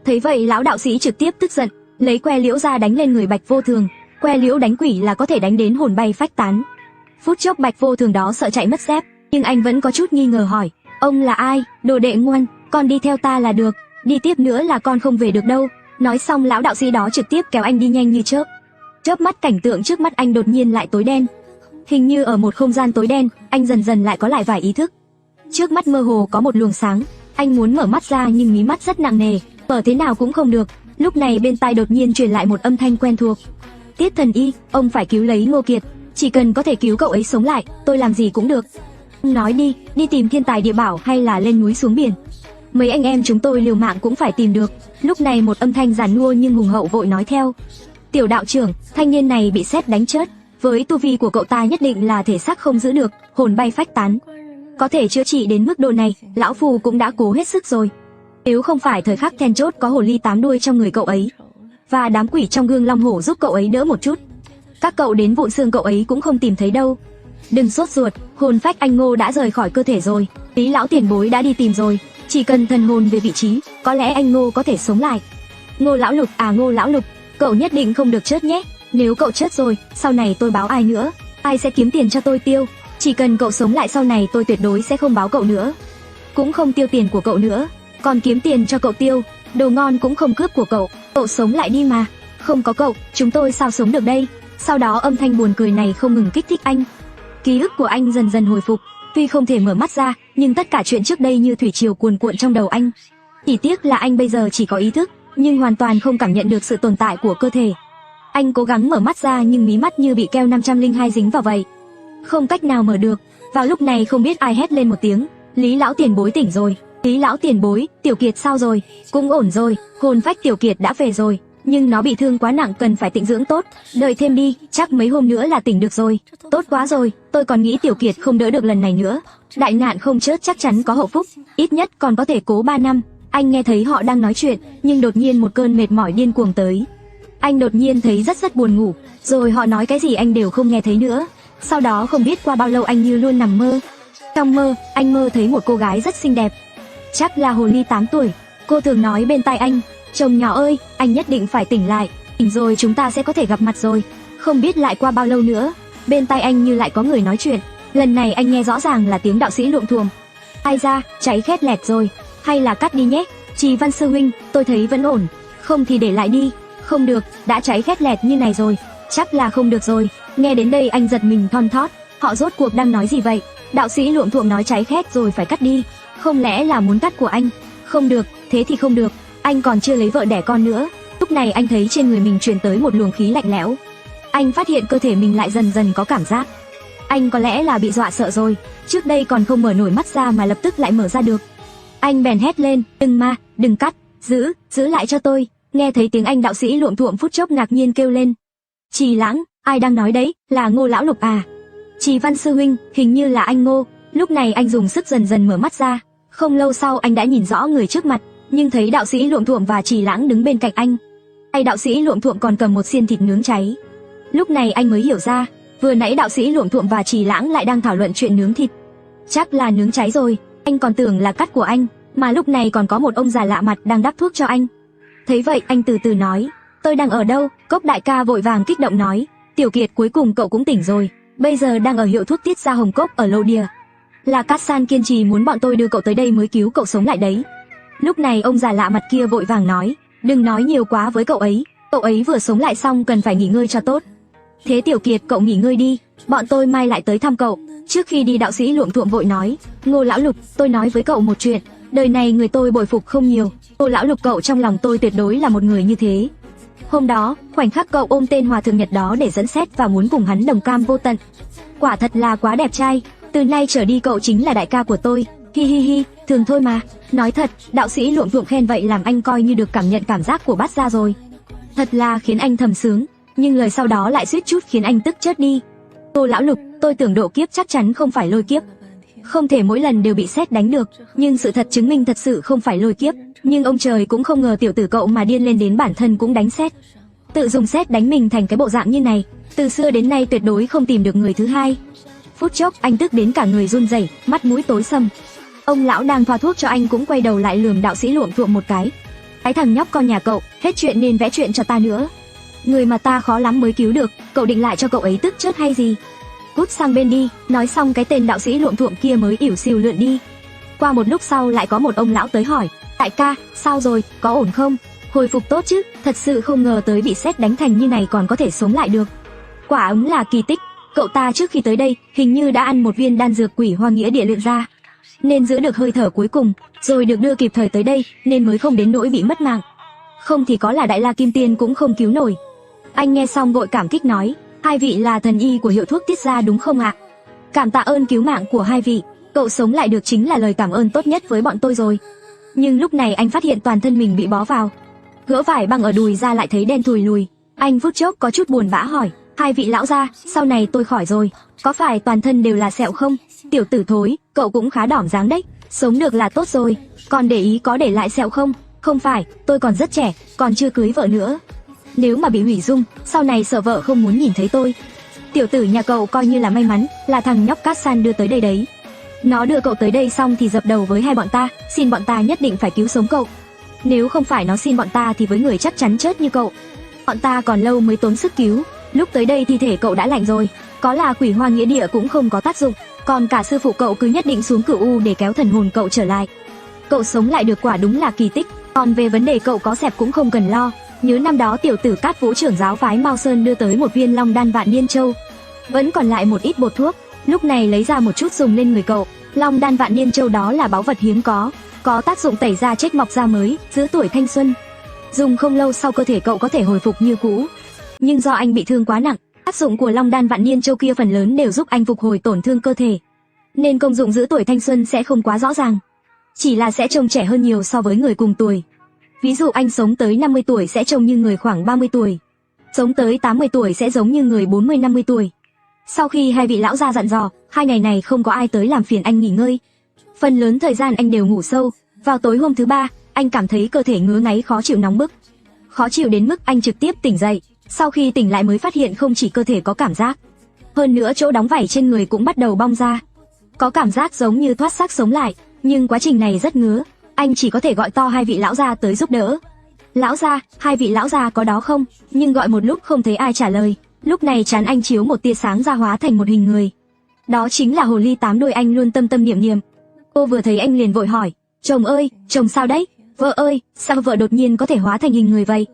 Thấy vậy lão đạo sĩ trực tiếp tức giận, lấy que liễu ra đánh lên người Bạch Vô Thường. Que liễu đánh quỷ là có thể đánh đến hồn bay phách tán. Phút chốc Bạch Vô Thường đó sợ chạy mất dép, nhưng anh vẫn có chút nghi ngờ hỏi. Ông là ai? Đồ đệ ngoan, con đi theo ta là được. Đi tiếp nữa là con không về được đâu. Nói xong lão đạo sĩ đó trực tiếp kéo anh đi nhanh như chớp. Chớp mắt cảnh tượng trước mắt anh đột nhiên lại tối đen. Hình như ở một không gian tối đen, anh dần dần lại có lại vài ý thức. Trước mắt mơ hồ có một luồng sáng, anh muốn mở mắt ra nhưng mí mắt rất nặng nề, mở thế nào cũng không được. Lúc này bên tai đột nhiên truyền lại một âm thanh quen thuộc. Tiết Thần Y, ông phải cứu lấy Ngô Kiệt, chỉ cần có thể cứu cậu ấy sống lại, tôi làm gì cũng được. Nói đi tìm thiên tài địa bảo hay là lên núi xuống biển. Mấy anh em chúng tôi liều mạng cũng phải tìm được. Lúc này một âm thanh giản nua nhưng hùng hậu vội nói theo. Tiểu đạo trưởng, thanh niên này bị sét đánh chết. Với tu vi của cậu ta nhất định là thể xác không giữ được, hồn bay phách tán. Có thể chữa trị đến mức độ này, lão phù cũng đã cố hết sức rồi. Nếu không phải thời khắc then chốt có hồ ly 8 đuôi trong người cậu ấy, và đám quỷ trong gương long hổ giúp cậu ấy đỡ một chút, các cậu đến vụn xương cậu ấy cũng không tìm thấy đâu. Đừng sốt ruột, hồn phách anh Ngô đã rời khỏi cơ thể rồi, Lý lão tiền bối đã đi tìm rồi, chỉ cần thần hồn về vị trí, có lẽ anh Ngô có thể sống lại. Ngô lão lục à, Ngô lão lục, cậu nhất định không được chết nhé. Nếu cậu chết rồi, sau này tôi báo ai nữa? Ai sẽ kiếm tiền cho tôi tiêu? Chỉ cần cậu sống lại sau này tôi tuyệt đối sẽ không báo cậu nữa, cũng không tiêu tiền của cậu nữa, còn kiếm tiền cho cậu tiêu, đồ ngon cũng không cướp của cậu. Cậu sống lại đi mà, không có cậu, chúng tôi sao sống được đây? Sau đó âm thanh buồn cười này không ngừng kích thích anh. Ký ức của anh dần dần hồi phục, tuy không thể mở mắt ra, nhưng tất cả chuyện trước đây như thủy triều cuồn cuộn trong đầu anh. Chỉ tiếc là anh bây giờ chỉ có ý thức, nhưng hoàn toàn không cảm nhận được sự tồn tại của cơ thể. Anh cố gắng mở mắt ra nhưng mí mắt như bị keo 502 dính vào vậy, không cách nào mở được. Vào lúc này không biết ai hét lên một tiếng, Lý lão tiền bối tỉnh rồi. Lý lão tiền bối, Tiểu Kiệt sao rồi? Cũng ổn rồi, hồn phách Tiểu Kiệt đã về rồi, nhưng nó bị thương quá nặng cần phải tĩnh dưỡng tốt, đợi thêm đi, chắc mấy hôm nữa là tỉnh được rồi. Tốt quá rồi, tôi còn nghĩ Tiểu Kiệt không đỡ được lần này nữa. Đại ngạn không chết chắc chắn có hậu phúc, ít nhất còn có thể cố 3 năm. Anh nghe thấy họ đang nói chuyện, nhưng đột nhiên một cơn mệt mỏi điên cuồng tới. Anh đột nhiên thấy rất buồn ngủ, rồi họ nói cái gì anh đều không nghe thấy nữa. Sau đó không biết qua bao lâu anh như luôn nằm mơ. Trong mơ, anh mơ thấy một cô gái rất xinh đẹp, chắc là hồ ly 8 tuổi. Cô thường nói bên tai anh, chồng nhỏ ơi, anh nhất định phải tỉnh lại, tỉnh rồi chúng ta sẽ có thể gặp mặt rồi. Không biết lại qua bao lâu nữa, bên tai anh như lại có người nói chuyện. Lần này anh nghe rõ ràng là tiếng đạo sĩ luộm thuộm. Ai ra, cháy khét lẹt rồi, hay là cắt đi nhé. Trì Văn sư huynh, tôi thấy vẫn ổn, không thì để lại đi. Không được, đã cháy khét lẹt như này rồi, chắc là không được rồi. Nghe đến đây anh giật mình thon thót, họ rốt cuộc đang nói gì vậy? Đạo sĩ Luộm Thuộm nói cháy khét rồi phải cắt đi, không lẽ là muốn cắt của anh? Không được, thế thì không được, anh còn chưa lấy vợ đẻ con nữa. Lúc này anh thấy trên người mình truyền tới một luồng khí lạnh lẽo. Anh phát hiện cơ thể mình lại dần dần có cảm giác. Anh có lẽ là bị dọa sợ rồi, trước đây còn không mở nổi mắt ra mà lập tức lại mở ra được. Anh bèn hét lên, đừng mà, đừng cắt, giữ lại cho tôi. Nghe thấy tiếng anh, đạo sĩ Luộm Thuộm phút chốc ngạc nhiên kêu lên. Trì Lãng, ai đang nói đấy, là Ngô lão lục à? Trì Văn sư huynh, hình như là anh Ngô. Lúc này anh dùng sức dần dần mở mắt ra. Không lâu sau anh đã nhìn rõ người trước mặt, nhưng thấy đạo sĩ Luộm Thuộm và Trì Lãng đứng bên cạnh anh. Tay đạo sĩ Luộm Thuộm còn cầm một xiên thịt nướng cháy. Lúc này anh mới hiểu ra, vừa nãy đạo sĩ Luộm Thuộm và Trì Lãng lại đang thảo luận chuyện nướng thịt. Chắc là nướng cháy rồi, anh còn tưởng là cắt của anh, mà lúc này còn có một ông già lạ mặt đang đắp thuốc cho anh. Thấy vậy anh từ từ nói, tôi đang ở đâu? Cốc đại ca vội vàng kích động nói, Tiểu Kiệt, cuối cùng cậu cũng tỉnh rồi, bây giờ đang ở hiệu thuốc Tiết Gia Hồng Cốc ở Lô Đìa. Là Cát San kiên trì muốn bọn tôi đưa cậu tới đây mới cứu cậu sống lại đấy. Lúc này ông già lạ mặt kia vội vàng nói, đừng nói nhiều quá với cậu ấy vừa sống lại xong cần phải nghỉ ngơi cho tốt. Thế Tiểu Kiệt, cậu nghỉ ngơi đi, bọn tôi mai lại tới thăm cậu. Trước khi đi, đạo sĩ Luộm Thuộm vội nói, Ngô lão lục, tôi nói với cậu một chuyện, đời này người tôi bội phục không nhiều, Ngô lão lục cậu trong lòng tôi tuyệt đối là một người như thế. Hôm đó, khoảnh khắc cậu ôm tên hòa thượng Nhật đó để dẫn xét và muốn cùng hắn đồng cam vô tận, quả thật là quá đẹp trai. Từ nay trở đi cậu chính là đại ca của tôi. Hi hi hi, thường thôi mà. Nói thật, đạo sĩ Luộm Thuộm khen vậy làm anh coi như được cảm nhận cảm giác của Bát Gia rồi. Thật là khiến anh thầm sướng, nhưng lời sau đó lại suýt chút khiến anh tức chết đi. Ngô lão lục, tôi tưởng độ kiếp chắc chắn không phải lôi kiếp, không thể mỗi lần đều bị sét đánh được, nhưng sự thật chứng minh thật sự không phải lôi kiếp. Nhưng ông trời cũng không ngờ tiểu tử cậu mà điên lên đến bản thân cũng đánh sét, tự dùng sét đánh mình thành cái bộ dạng như này. Từ xưa đến nay tuyệt đối không tìm được người thứ hai. Phút chốc anh tức đến cả người run rẩy, mắt mũi tối sầm. Ông lão đang thoa thuốc cho anh cũng quay đầu lại lườm đạo sĩ Luộm Thuộm một cái. Cái thằng nhóc con nhà cậu, hết chuyện nên vẽ chuyện cho ta nữa. Người mà ta khó lắm mới cứu được, cậu định lại cho cậu ấy tức chết hay gì? Cút sang bên đi. Nói xong cái tên đạo sĩ Luộm Thuộm kia mới ỉu xìu lượn đi. Qua một lúc sau lại có một ông lão tới hỏi, đại ca, sao rồi, có ổn không? Hồi phục tốt chứ? Thật sự không ngờ tới bị sét đánh thành như này còn có thể sống lại được. Quả ứng là kỳ tích. Cậu ta trước khi tới đây hình như đã ăn một viên đan dược Quỷ Hoa Nghĩa Địa luyện ra, nên giữ được hơi thở cuối cùng, rồi được đưa kịp thời tới đây, nên mới không đến nỗi bị mất mạng. Không thì có là Đại La Kim Tiên cũng không cứu nổi. Anh nghe xong vội cảm kích nói, hai vị là thần y của hiệu thuốc Tiết Gia đúng không ạ? Cảm tạ ơn cứu mạng của hai vị, cậu sống lại được chính là lời cảm ơn tốt nhất với bọn tôi rồi. Nhưng lúc này anh phát hiện toàn thân mình bị bó vào, gỡ vải băng ở đùi ra lại thấy đen thùi lùi. Anh phút chốc có chút buồn bã hỏi, hai vị lão gia, sau này tôi khỏi rồi, có phải toàn thân đều là sẹo không? Tiểu tử thối, cậu cũng khá đỏm dáng đấy, sống được là tốt rồi, còn để ý có để lại sẹo không? Không phải, tôi còn rất trẻ, còn chưa cưới vợ nữa. Nếu mà bị hủy dung, sau này sợ vợ không muốn nhìn thấy tôi. Tiểu tử nhà cậu coi như là may mắn, là thằng nhóc Cát San đưa tới đây đấy. Nó đưa cậu tới đây xong thì dập đầu với hai bọn ta, xin bọn ta nhất định phải cứu sống cậu. Nếu không phải nó xin bọn ta thì với người chắc chắn chết như cậu, bọn ta còn lâu mới tốn sức cứu. Lúc tới đây thi thể cậu đã lạnh rồi, có là Quỷ Hoa Nghĩa Địa cũng không có tác dụng, còn cả sư phụ cậu cứ nhất định xuống Cửu U để kéo thần hồn cậu trở lại. Cậu sống lại được quả đúng là kỳ tích. Còn về vấn đề cậu có sẹp cũng không cần lo. Nhớ năm đó tiểu tử Cát Vũ trưởng giáo phái Mao Sơn đưa tới một viên Long Đan Vạn Niên Châu, vẫn còn lại một ít bột thuốc, lúc này lấy ra một chút dùng lên người cậu. Long Đan Vạn Niên Châu đó là báu vật hiếm có tác dụng tẩy da chết mọc da mới, giữ tuổi thanh xuân. Dùng không lâu sau cơ thể cậu có thể hồi phục như cũ. Nhưng do anh bị thương quá nặng, tác dụng của Long Đan Vạn Niên Châu kia phần lớn đều giúp anh phục hồi tổn thương cơ thể, nên công dụng giữ tuổi thanh xuân sẽ không quá rõ ràng, chỉ là sẽ trông trẻ hơn nhiều so với người cùng tuổi. Ví dụ anh sống tới 50 tuổi sẽ trông như người khoảng 30 tuổi, sống tới 80 tuổi sẽ giống như người 40-50 tuổi. Sau khi hai vị lão gia dặn dò, 2 ngày này không có ai tới làm phiền anh nghỉ ngơi. Phần lớn thời gian anh đều ngủ sâu. Vào tối hôm thứ 3, anh cảm thấy cơ thể ngứa ngáy khó chịu, nóng bức, khó chịu đến mức anh trực tiếp tỉnh dậy. Sau khi tỉnh lại mới phát hiện không chỉ cơ thể có cảm giác, hơn nữa chỗ đóng vảy trên người cũng bắt đầu bong ra, có cảm giác giống như thoát xác sống lại. Nhưng quá trình này rất ngứa, anh chỉ có thể gọi to hai vị lão gia tới giúp đỡ. Lão gia, hai vị lão gia có đó không? Nhưng gọi một lúc không thấy ai trả lời. Lúc này trán anh chiếu một tia sáng ra hóa thành một hình người. Đó chính là hồ ly 8 đuôi anh luôn tâm tâm niệm niệm. Cô vừa thấy anh liền vội hỏi, chồng ơi, chồng sao đấy? Vợ ơi, sao vợ đột nhiên có thể hóa thành hình người vậy?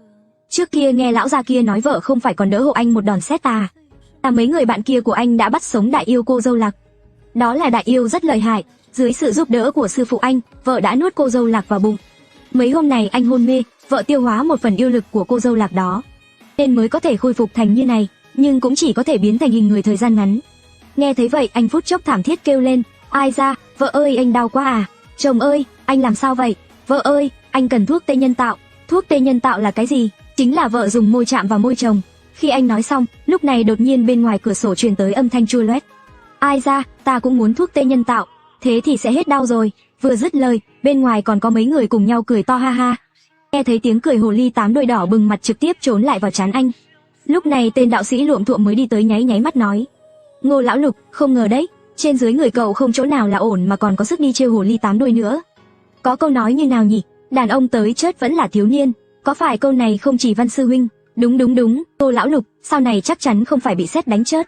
Trước kia nghe lão già kia nói vợ không phải còn đỡ hộ anh một đòn sét à? Mấy người bạn kia của anh đã bắt sống đại yêu cô dâu Lạc. Đó là đại yêu rất lợi hại, dưới sự giúp đỡ của sư phụ anh, vợ đã nuốt cô dâu Lạc vào bụng. Mấy hôm này anh hôn mê, vợ tiêu hóa một phần yêu lực của cô dâu Lạc đó, nên mới có thể khôi phục thành như này, nhưng cũng chỉ có thể biến thành hình người thời gian ngắn. Nghe thấy vậy anh phút chốc thảm thiết kêu lên, ai ra, vợ ơi anh đau quá à, chồng ơi, anh làm sao vậy, vợ ơi, anh cần thuốc tê nhân tạo. Thuốc tê nhân tạo là cái gì? Chính là vợ dùng môi chạm vào môi chồng. Khi anh nói xong, lúc này đột nhiên bên ngoài cửa sổ truyền tới âm thanh chua loét. Ai ra, ta cũng muốn thuốc tê nhân tạo, thế thì sẽ hết đau rồi. Vừa dứt lời, bên ngoài còn có mấy người cùng nhau cười to ha ha. Nghe thấy tiếng cười hồ ly 8 đuôi đỏ bừng mặt trực tiếp trốn lại vào trán anh. Lúc này tên đạo sĩ luộm thuộm mới đi tới nháy nháy mắt nói, Ngô lão Lục, không ngờ đấy, trên dưới người cậu không chỗ nào là ổn mà còn có sức đi trêu hồ ly 8 đuôi nữa. Có câu nói như nào nhỉ? Đàn ông tới chớt vẫn là thiếu niên. Có phải câu này không chỉ Văn sư huynh? Đúng đúng đúng, Ngô lão Lục, sau này chắc chắn không phải bị sét đánh chớt.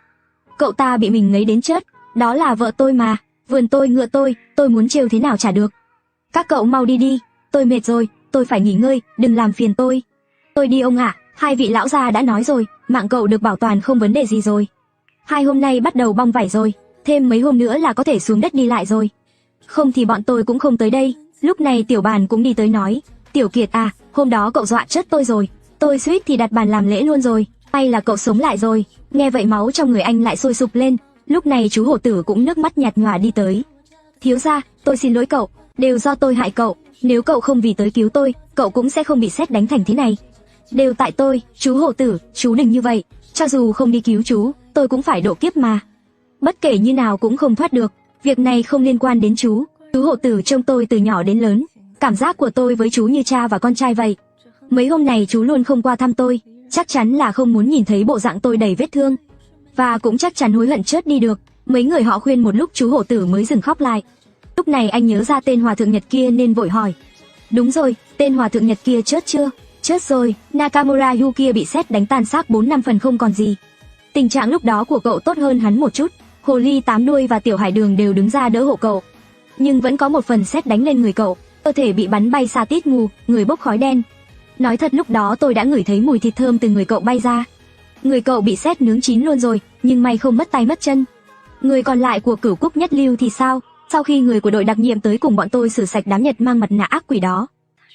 Cậu ta bị mình lấy đến chớt, đó là vợ tôi mà, vườn tôi ngựa tôi muốn trêu thế nào chả được. Các cậu mau đi đi, tôi mệt rồi, tôi phải nghỉ ngơi, đừng làm phiền tôi. Tôi đi ông ạ, hai vị lão già đã nói rồi, mạng cậu được bảo toàn không vấn đề gì rồi. 2 hôm nay bắt đầu bong vải rồi, thêm mấy hôm nữa là có thể xuống đất đi lại rồi. Không thì bọn tôi cũng không tới đây. Lúc này Tiểu Bàn cũng đi tới nói, Tiểu Kiệt à, hôm đó cậu dọa chết tôi rồi, tôi suýt thì đặt bàn làm lễ luôn rồi, may là cậu sống lại rồi. Nghe vậy máu trong người anh lại sôi sục lên. Lúc này chú hổ tử cũng nước mắt nhạt nhòa đi tới. Thiếu gia, tôi xin lỗi cậu, đều do tôi hại cậu, nếu cậu không vì tới cứu tôi, cậu cũng sẽ không bị sét đánh thành thế này. Đều tại tôi, chú hổ tử, chú đừng như vậy, cho dù không đi cứu chú, tôi cũng phải độ kiếp mà. Bất kể như nào cũng không thoát được, việc này không liên quan đến chú. Chú hổ tử trông tôi từ nhỏ đến lớn, cảm giác của tôi với chú như cha và con trai vậy. Mấy hôm này chú luôn không qua thăm tôi, chắc chắn là không muốn nhìn thấy bộ dạng tôi đầy vết thương, và cũng chắc chắn hối hận chết đi được. Mấy người họ khuyên một lúc chú hổ tử mới dừng khóc lại. Lúc này anh nhớ ra tên hòa thượng Nhật kia nên vội hỏi, đúng rồi, tên hòa thượng Nhật kia chết chưa? Chết rồi, Nakamura Yu kia bị sét đánh tan xác 4-5 phần không còn gì. Tình trạng lúc đó của cậu tốt hơn hắn một chút. Hồ ly 8 đuôi và Tiểu Hải Đường đều đứng ra đỡ hộ cậu, nhưng vẫn có một phần sét đánh lên người cậu, cơ thể bị bắn bay xa tít mù, người bốc khói đen. Nói thật lúc đó tôi đã ngửi thấy mùi thịt thơm từ người cậu bay ra. Người cậu bị sét nướng chín luôn rồi, nhưng may không mất tay mất chân. Người còn lại của Cửu Cúc Nhất Lưu thì sao? Sau khi người của đội đặc nhiệm tới cùng bọn tôi xử sạch đám Nhật mang mặt nạ ác quỷ đó,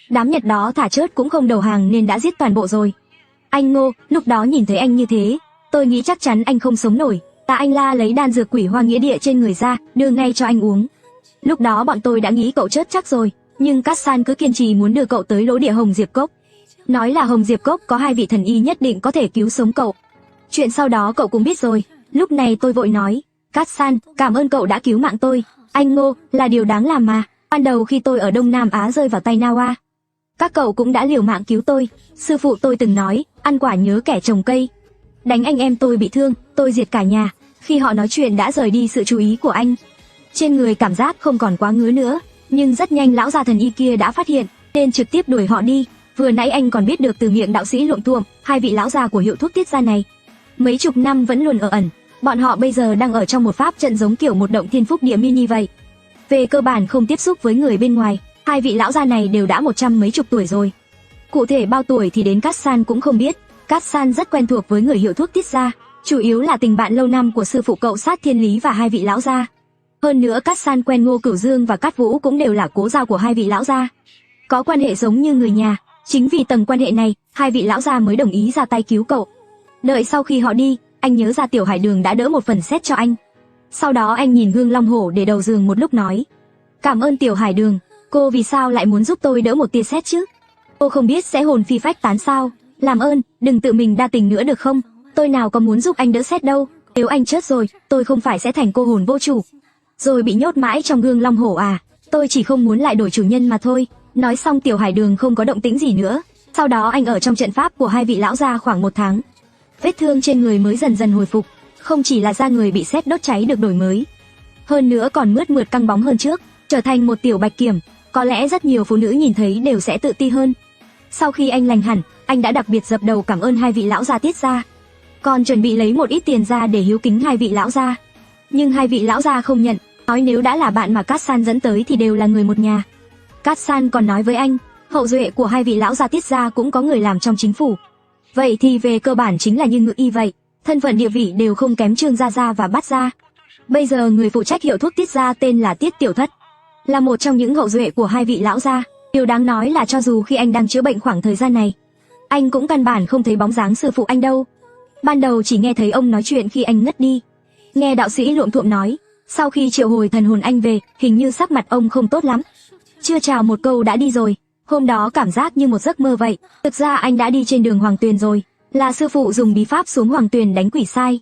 đám Nhật đó thả chớt cũng không đầu hàng nên đã giết toàn bộ rồi. Anh Ngô, lúc đó nhìn thấy anh như thế, tôi nghĩ chắc chắn anh không sống nổi. Anh la lấy đan dược quỷ hoa nghĩa địa trên người ra, đưa ngay cho anh uống. Lúc đó bọn tôi đã nghĩ cậu chết chắc rồi, nhưng Cát San cứ kiên trì muốn đưa cậu tới lỗ địa Hồng Diệp Cốc, nói là Hồng Diệp Cốc có 2 vị thần y nhất định có thể cứu sống cậu. Chuyện sau đó cậu cũng biết rồi. Lúc này tôi vội nói, Cát San, cảm ơn cậu đã cứu mạng tôi. Anh Ngô, là điều đáng làm mà. Ban đầu khi tôi ở Đông Nam Á rơi vào tay Nawa, các cậu cũng đã liều mạng cứu tôi. Sư phụ tôi từng nói, ăn quả nhớ kẻ trồng cây. Đánh anh em tôi bị thương, tôi diệt cả nhà. Khi họ nói chuyện đã rời đi sự chú ý của anh. Trên người cảm giác không còn quá ngứa nữa, nhưng rất nhanh lão già thần y kia đã phát hiện, nên trực tiếp đuổi họ đi. Vừa nãy anh còn biết được từ miệng đạo sĩ luộm thuộm, 2 vị lão già của hiệu thuốc tiết gia này mấy chục năm vẫn luôn ở ẩn. Bọn họ bây giờ đang ở trong một pháp trận giống kiểu một động thiên phúc địa mini vậy. Về cơ bản không tiếp xúc với người bên ngoài. 2 vị lão già này đều đã 100 mấy chục tuổi rồi. Cụ thể bao tuổi thì đến Cát San cũng không biết. Cát San rất quen thuộc với người hiệu thuốc tiết gia, chủ yếu là tình bạn lâu năm của sư phụ cậu Sát Thiên Lý và 2 vị lão gia. Hơn nữa Cát San quen Ngô Cửu Dương và Cát Vũ cũng đều là cố giao của 2 vị lão gia, có quan hệ giống như người nhà. Chính vì tầng quan hệ này, 2 vị lão gia mới đồng ý ra tay cứu cậu. Đợi sau khi họ đi, anh nhớ ra Tiểu Hải Đường đã đỡ một phần sét cho anh. Sau đó anh nhìn gương long hổ để đầu giường một lúc nói, cảm ơn Tiểu Hải Đường, cô vì sao lại muốn giúp tôi đỡ một tia sét chứ? Cô không biết sẽ hồn phi phách tán sao? Làm ơn, đừng tự mình đa tình nữa được không? Tôi nào có muốn giúp anh đỡ sét đâu. Nếu anh chết rồi, tôi không phải sẽ thành cô hồn vô chủ, rồi bị nhốt mãi trong gương long hổ à? Tôi chỉ không muốn lại đổi chủ nhân mà thôi. Nói xong Tiểu Hải Đường không có động tĩnh gì nữa. Sau đó anh ở trong trận pháp của 2 vị lão gia khoảng 1 tháng. Vết thương trên người mới dần dần hồi phục, không chỉ là da người bị sét đốt cháy được đổi mới, hơn nữa còn mướt mượt căng bóng hơn trước, trở thành một tiểu bạch kiểm. Có lẽ rất nhiều phụ nữ nhìn thấy đều sẽ tự ti hơn. Sau khi anh lành hẳn, anh đã đặc biệt dập đầu cảm ơn 2 vị lão gia tiết gia, còn chuẩn bị lấy một ít tiền ra để hiếu kính 2 vị lão gia. Nhưng 2 vị lão gia không nhận, nói nếu đã là bạn mà Cát San dẫn tới thì đều là người một nhà. Cát San còn nói với anh, Hậu duệ của hai vị lão gia Tiết gia cũng có người làm trong chính phủ. Vậy thì về cơ bản chính là như Ngự Y vậy, thân phận địa vị đều không kém Trương gia gia và Bát gia. Bây giờ người phụ trách hiệu thuốc Tiết gia tên là Tiết Tiểu Thất, là một trong những hậu duệ của hai vị lão gia. Điều đáng nói là cho dù khi anh đang chữa bệnh khoảng thời gian này, anh cũng căn bản không thấy bóng dáng sư phụ anh đâu. Ban đầu chỉ nghe thấy ông nói chuyện khi anh ngất đi. Nghe đạo sĩ Luộm Thuộm nói, sau khi triệu hồi thần hồn anh về, hình như sắc mặt ông không tốt lắm. Chưa chào một câu đã đi rồi. Hôm đó cảm giác như một giấc mơ vậy. Thực ra anh đã đi trên đường Hoàng Tuyền rồi, là sư phụ dùng bí pháp xuống Hoàng Tuyền đánh quỷ sai,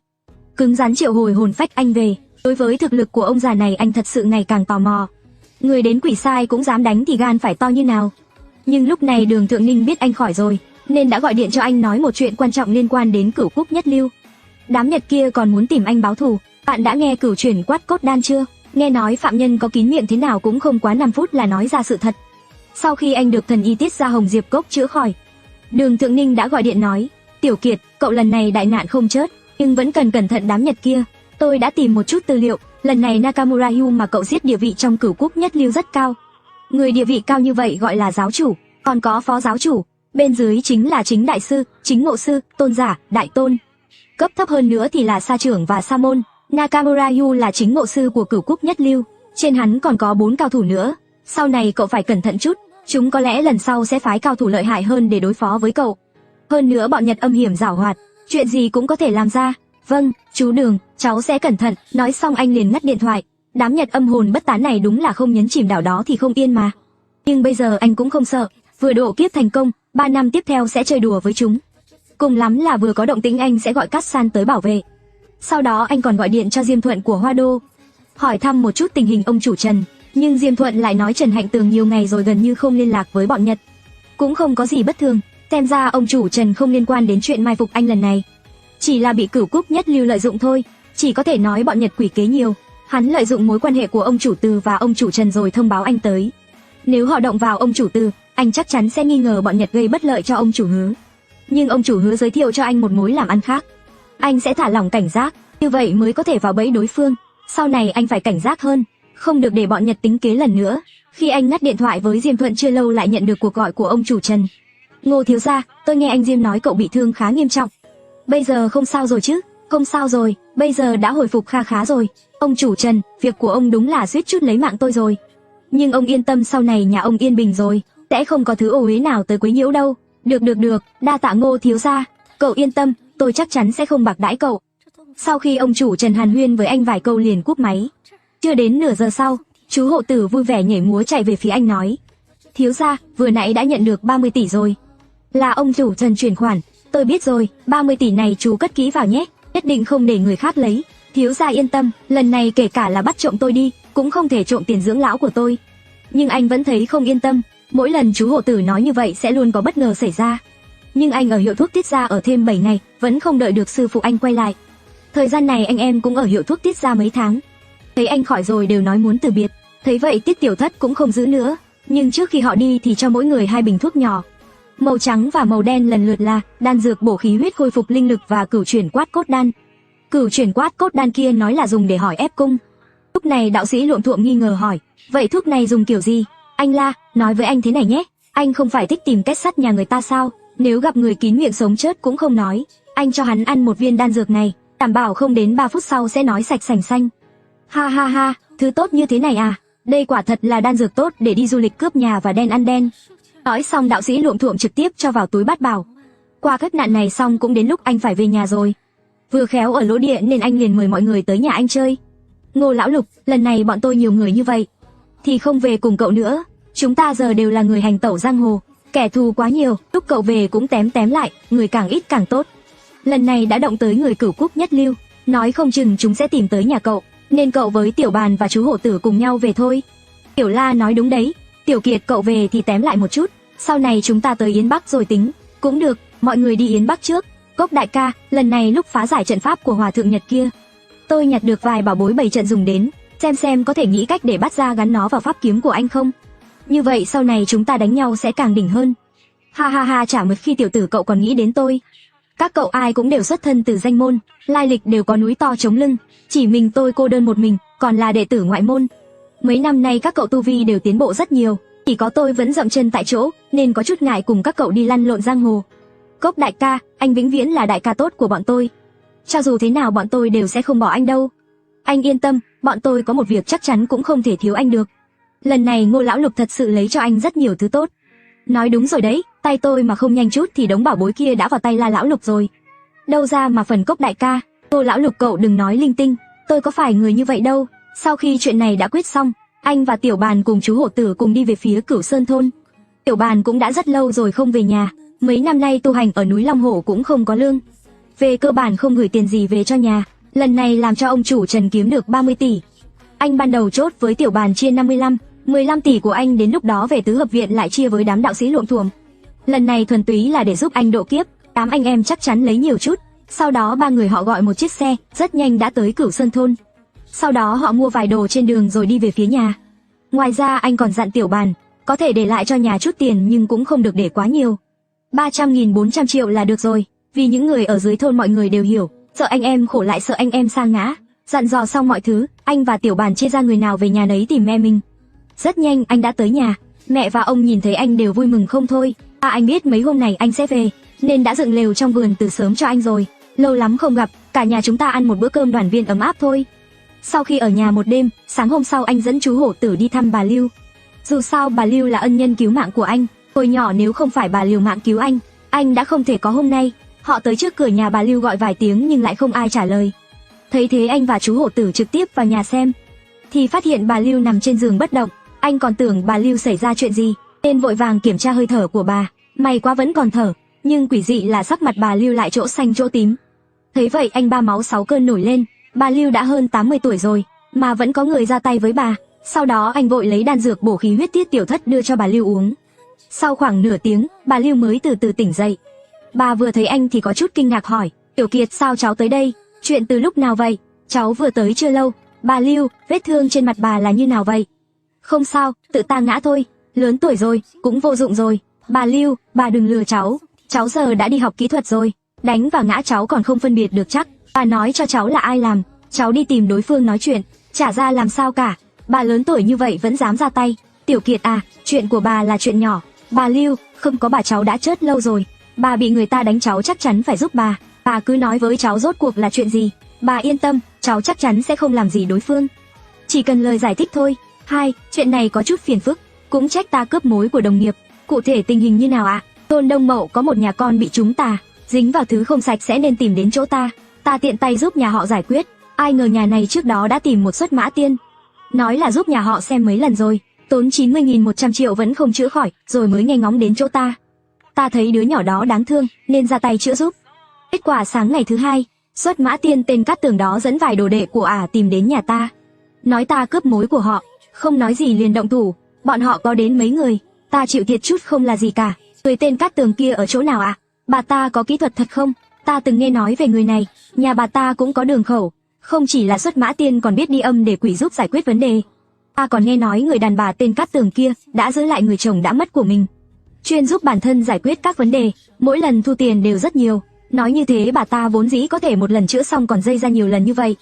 cứng rắn triệu hồi hồn phách anh về. Đối với thực lực của ông già này anh thật sự ngày càng tò mò. Người đến quỷ sai cũng dám đánh thì gan phải to như nào. Nhưng lúc này Đường Thượng Ninh biết anh khỏi rồi, nên đã gọi điện cho anh nói một chuyện quan trọng liên quan đến Cửu Quốc Nhất Lưu. Đám Nhật kia còn muốn tìm anh báo thù. Bạn đã nghe Cửu Chuyển Quát Cốt Đan chưa? Nghe nói phạm nhân có kín miệng thế nào cũng không quá 5 phút là nói ra sự thật. Sau khi anh được thần y Tiết gia Hồng Diệp Cốc chữa khỏi, Đường Thượng Ninh đã gọi điện nói, Tiểu Kiệt, cậu lần này đại nạn không chết, nhưng vẫn cần cẩn thận đám Nhật kia. Tôi đã tìm một chút tư liệu, lần này Nakamura Yu mà cậu giết địa vị trong Cửu Quốc Nhất Lưu rất cao. Người địa vị cao như vậy gọi là giáo chủ, còn có phó giáo chủ, bên dưới chính là chính đại sư, chính ngộ sư, tôn giả, đại tôn. Cấp thấp hơn nữa thì là sa trưởng và sa môn. Nakamura Yu là chính ngộ sư của Cửu Quốc Nhất Lưu, trên hắn còn có 4 cao thủ nữa. Sau này cậu phải cẩn thận chút, chúng có lẽ lần sau sẽ phái cao thủ lợi hại hơn để đối phó với cậu. Hơn nữa bọn Nhật âm hiểm giảo hoạt, chuyện gì cũng có thể làm ra. Vâng, chú Đường, cháu sẽ cẩn thận. Nói xong anh liền ngắt điện thoại. Đám Nhật âm hồn bất tán này đúng là không nhấn chìm đảo đó thì không yên mà. Nhưng bây giờ anh cũng không sợ, vừa độ kiếp thành công, 3 năm tiếp theo sẽ chơi đùa với chúng. Cùng lắm là vừa có động tĩnh anh sẽ gọi Cát San tới bảo vệ. Sau đó anh còn gọi điện cho Diêm Thuận của Hoa Đô, hỏi thăm một chút tình hình ông chủ Trần. Nhưng Diêm Thuận lại nói Trần Hạnh Tường nhiều ngày rồi gần như không liên lạc với bọn Nhật, cũng không có gì bất thường. Xem ra ông chủ Trần không liên quan đến chuyện mai phục anh lần này, chỉ là bị Cửu Quốc Nhất Lưu lợi dụng thôi. Chỉ có thể nói bọn Nhật quỷ kế nhiều. Hắn lợi dụng mối quan hệ của ông chủ Từ và ông chủ Trần rồi thông báo anh tới. Nếu họ động vào ông chủ Từ, anh chắc chắn sẽ nghi ngờ bọn Nhật gây bất lợi cho ông chủ Hứa. Nhưng ông chủ Hứa giới thiệu cho anh một mối làm ăn khác, anh sẽ thả lỏng cảnh giác, như vậy mới có thể vào bẫy đối phương. Sau này anh phải cảnh giác hơn, không được để bọn Nhật tính kế lần nữa. Khi anh ngắt điện thoại với Diêm Thuận chưa lâu lại nhận được cuộc gọi của ông chủ Trần. Ngô thiếu gia, tôi nghe anh Diêm nói cậu bị thương khá nghiêm trọng. Bây giờ không sao rồi chứ? Không sao rồi, bây giờ đã hồi phục kha khá rồi. Ông chủ Trần, việc của ông đúng là suýt chút lấy mạng tôi rồi. Nhưng ông yên tâm, sau này nhà ông yên bình rồi, sẽ không có thứ ô uế nào tới quấy nhiễu đâu. Được, đa tạ Ngô thiếu gia. Cậu yên tâm, tôi chắc chắn sẽ không bạc đãi cậu. Sau khi ông chủ Trần hàn huyên với anh vài câu liền cúp máy. Chưa đến nửa giờ sau, chú hộ tử vui vẻ nhảy múa chạy về phía anh nói, thiếu gia, vừa nãy đã nhận được 30 tỷ rồi. Là ông chủ Trần chuyển khoản. Tôi biết rồi, 30 tỷ này chú cất kỹ vào nhé, nhất định không để người khác lấy. Thiếu gia yên tâm, lần này kể cả là bắt trộm tôi đi, cũng không thể trộm tiền dưỡng lão của tôi. Nhưng anh vẫn thấy không yên tâm, mỗi lần chú hộ tử nói như vậy sẽ luôn có bất ngờ xảy ra. Nhưng anh ở hiệu thuốc Tiết gia ở thêm 7 ngày, vẫn không đợi được sư phụ anh quay lại. Thời gian này anh em cũng ở hiệu thuốc Tiết gia mấy tháng. Thấy anh khỏi rồi đều nói muốn từ biệt. Thấy vậy Tiết Tiểu Thất cũng không giữ nữa, nhưng trước khi họ đi thì cho mỗi người 2 bình thuốc nhỏ, màu trắng và màu đen, lần lượt là đan dược bổ khí huyết khôi phục linh lực và Cửu Chuyển Quát Cốt Đan. Cửu Chuyển Quát Cốt Đan kia nói là dùng để hỏi ép cung. Lúc này đạo sĩ Luộm Thuộm nghi ngờ hỏi, vậy thuốc này dùng kiểu gì? Anh La, nói với anh thế này nhé, anh không phải thích tìm kết sắt nhà người ta sao? Nếu gặp người kín miệng sống chết cũng không nói, anh cho hắn ăn một viên đan dược này, đảm bảo không đến 3 phút sau sẽ nói sạch sành xanh. Ha ha ha, thứ tốt như thế này à? Đây quả thật là đan dược tốt để đi du lịch cướp nhà và đen ăn đen. Nói xong đạo sĩ Luộm Thuộm trực tiếp cho vào túi bát bảo. Qua kiếp nạn này xong cũng đến lúc anh phải về nhà rồi. Vừa khéo ở lỗ địa nên anh liền mời mọi người tới nhà anh chơi. Ngô lão Lục, lần này bọn tôi nhiều người như vậy thì không về cùng cậu nữa. Chúng ta giờ đều là người hành tẩu giang hồ, kẻ thù quá nhiều, lúc cậu về cũng tém tém lại, người càng ít càng tốt. Lần này đã động tới người Cửu Quốc Nhất Lưu, nói không chừng chúng sẽ tìm tới nhà cậu, nên cậu với Tiểu Bàn và chú Hổ Tử cùng nhau về thôi. Tiểu La nói đúng đấy, Tiểu Kiệt cậu về thì tém lại một chút, sau này chúng ta tới Yến Bắc rồi tính. Cũng được, mọi người đi Yến Bắc trước. Cốc đại ca, lần này lúc phá giải trận pháp của Hòa Thượng Nhật kia, tôi nhặt được vài bảo bối bày trận dùng đến, xem có thể nghĩ cách để bắt ra gắn nó vào pháp kiếm của anh không? Như vậy sau này chúng ta đánh nhau sẽ càng đỉnh hơn. Ha ha ha, chả một khi tiểu tử cậu còn nghĩ đến tôi. Các cậu ai cũng đều xuất thân từ danh môn, lai lịch đều có núi to chống lưng, chỉ mình tôi cô đơn một mình, còn là đệ tử ngoại môn. Mấy năm nay các cậu tu vi đều tiến bộ rất nhiều, Chỉ có tôi vẫn dậm chân tại chỗ, nên có chút ngại cùng các cậu đi lăn lộn giang hồ. Cốc đại ca, anh vĩnh viễn là đại ca tốt của bọn tôi. Cho dù thế nào bọn tôi đều sẽ không bỏ anh đâu. Anh yên tâm, bọn tôi có một việc chắc chắn cũng không thể thiếu anh được. Lần này Ngô lão lục thật sự lấy cho anh rất nhiều thứ tốt. Nói đúng rồi đấy, tay tôi mà không nhanh chút thì đống bảo bối kia đã vào tay La lão lục rồi. Đâu ra mà phần Cốc đại ca, Ngô lão lục cậu đừng nói linh tinh, tôi có phải người như vậy đâu. Sau khi chuyện này đã quyết xong, anh và Tiểu Bàn cùng chú Hổ Tử cùng đi về phía Cửu Sơn thôn. Tiểu Bàn cũng đã rất lâu rồi không về nhà, mấy năm nay tu hành ở núi Long Hổ cũng không có lương. Về cơ bản không gửi tiền gì về cho nhà, lần này làm cho ông chủ Trần kiếm được 30 tỷ. Anh ban đầu chốt với Tiểu Bàn chia 55, 15 tỷ của anh đến lúc đó về tứ hợp viện lại chia với đám đạo sĩ luộm thuộm. Lần này thuần túy là để giúp anh độ kiếp, 8 anh em chắc chắn lấy nhiều chút. Sau đó ba người họ gọi một chiếc xe, rất nhanh đã tới Cửu Sơn thôn. Sau đó họ mua vài đồ trên đường rồi đi về phía nhà. Ngoài ra anh còn dặn Tiểu Bàn, có thể để lại cho nhà chút tiền nhưng cũng không được để quá nhiều. 300.000 400 triệu là được rồi, vì những người ở dưới thôn mọi người đều hiểu, sợ anh em khổ lại sợ anh em sa ngã. Dặn dò xong mọi thứ, anh và Tiểu Bàn chia ra người nào về nhà nấy tìm mẹ mình. Rất nhanh anh đã tới nhà, mẹ và ông nhìn thấy anh đều vui mừng không thôi. Anh biết mấy hôm này anh sẽ về, nên đã dựng lều trong vườn từ sớm cho anh rồi. Lâu lắm không gặp, cả nhà chúng ta ăn một bữa cơm đoàn viên ấm áp thôi. Sau khi ở nhà một đêm, sáng hôm sau anh dẫn chú Hổ Tử đi thăm bà Lưu. Dù sao bà Lưu là ân nhân cứu mạng của anh, hồi nhỏ nếu không phải bà liều mạng cứu anh đã không thể có hôm nay. Họ tới trước cửa nhà bà Lưu gọi vài tiếng nhưng lại không ai trả lời. Thấy thế anh và chú Hổ Tử trực tiếp vào nhà xem, thì phát hiện bà Lưu nằm trên giường bất động. Anh còn tưởng bà Lưu xảy ra chuyện gì, nên vội vàng kiểm tra hơi thở của bà. May quá vẫn còn thở, nhưng quỷ dị là sắc mặt bà Lưu lại chỗ xanh chỗ tím. Thấy vậy anh ba máu 6 cơn nổi lên. Bà Lưu đã hơn 80 tuổi rồi, mà vẫn có người ra tay với bà. Sau đó anh vội lấy đan dược bổ khí huyết tiết tiểu thất đưa cho bà Lưu uống. Sau khoảng nửa tiếng, bà Lưu mới từ từ tỉnh dậy. Bà vừa thấy anh thì có chút kinh ngạc hỏi, Tiểu Kiệt sao cháu tới đây, chuyện từ lúc nào vậy? Cháu vừa tới chưa lâu. Bà Lưu, vết thương trên mặt bà là như nào vậy? Không sao, tự ta ngã thôi, lớn tuổi rồi, cũng vô dụng rồi. Bà Lưu, bà đừng lừa cháu giờ đã đi học kỹ thuật rồi, đánh và ngã cháu còn không phân biệt được chắc. Bà nói cho cháu là ai làm, cháu đi tìm đối phương nói chuyện, chả ra làm sao cả. Bà lớn tuổi như vậy vẫn dám ra tay. Tiểu Kiệt à, chuyện của bà là chuyện nhỏ. Bà Lưu, không có bà cháu đã chết lâu rồi. Bà bị người ta đánh cháu chắc chắn phải giúp bà. Bà cứ nói với cháu rốt cuộc là chuyện gì. Bà yên tâm, cháu chắc chắn sẽ không làm gì đối phương. Chỉ cần lời giải thích thôi. Chuyện này có chút phiền phức, cũng trách ta cướp mối của đồng nghiệp. Cụ thể tình hình như nào ạ? Thôn Đông Mậu có một nhà con bị trúng tà, dính vào thứ không sạch sẽ nên tìm đến chỗ ta. Ta tiện tay giúp nhà họ giải quyết. Ai ngờ nhà này trước đó đã tìm một xuất mã tiên, nói là giúp nhà họ xem mấy lần rồi, tốn 90.000 100 triệu vẫn không chữa khỏi, rồi mới nghe ngóng đến chỗ ta. Ta thấy đứa nhỏ đó đáng thương nên ra tay chữa giúp. Kết quả sáng ngày thứ hai, xuất mã tiên tên Cát Tường đó dẫn vài đồ đệ của tìm đến nhà ta, nói ta cướp mối của họ. Không nói gì liền động thủ. Bọn họ có đến mấy người, ta chịu thiệt chút không là gì cả. Người tên Cát Tường kia ở chỗ nào ạ? Bà ta có kỹ thuật thật không? Ta từng nghe nói về người này, nhà bà ta cũng có đường khẩu, không chỉ là xuất mã tiên còn biết đi âm để quỷ giúp giải quyết vấn đề. Ta còn nghe nói người đàn bà tên Cát Tường kia đã giữ lại người chồng đã mất của mình, chuyên giúp bản thân giải quyết các vấn đề, mỗi lần thu tiền đều rất nhiều. Nói như thế bà ta vốn dĩ có thể một lần chữa xong còn dây ra nhiều lần như vậy,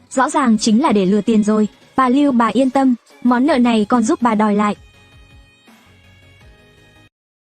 rõ ràng chính là để lừa tiền rồi. Bà Lưu bà yên tâm, món nợ này con giúp bà đòi lại.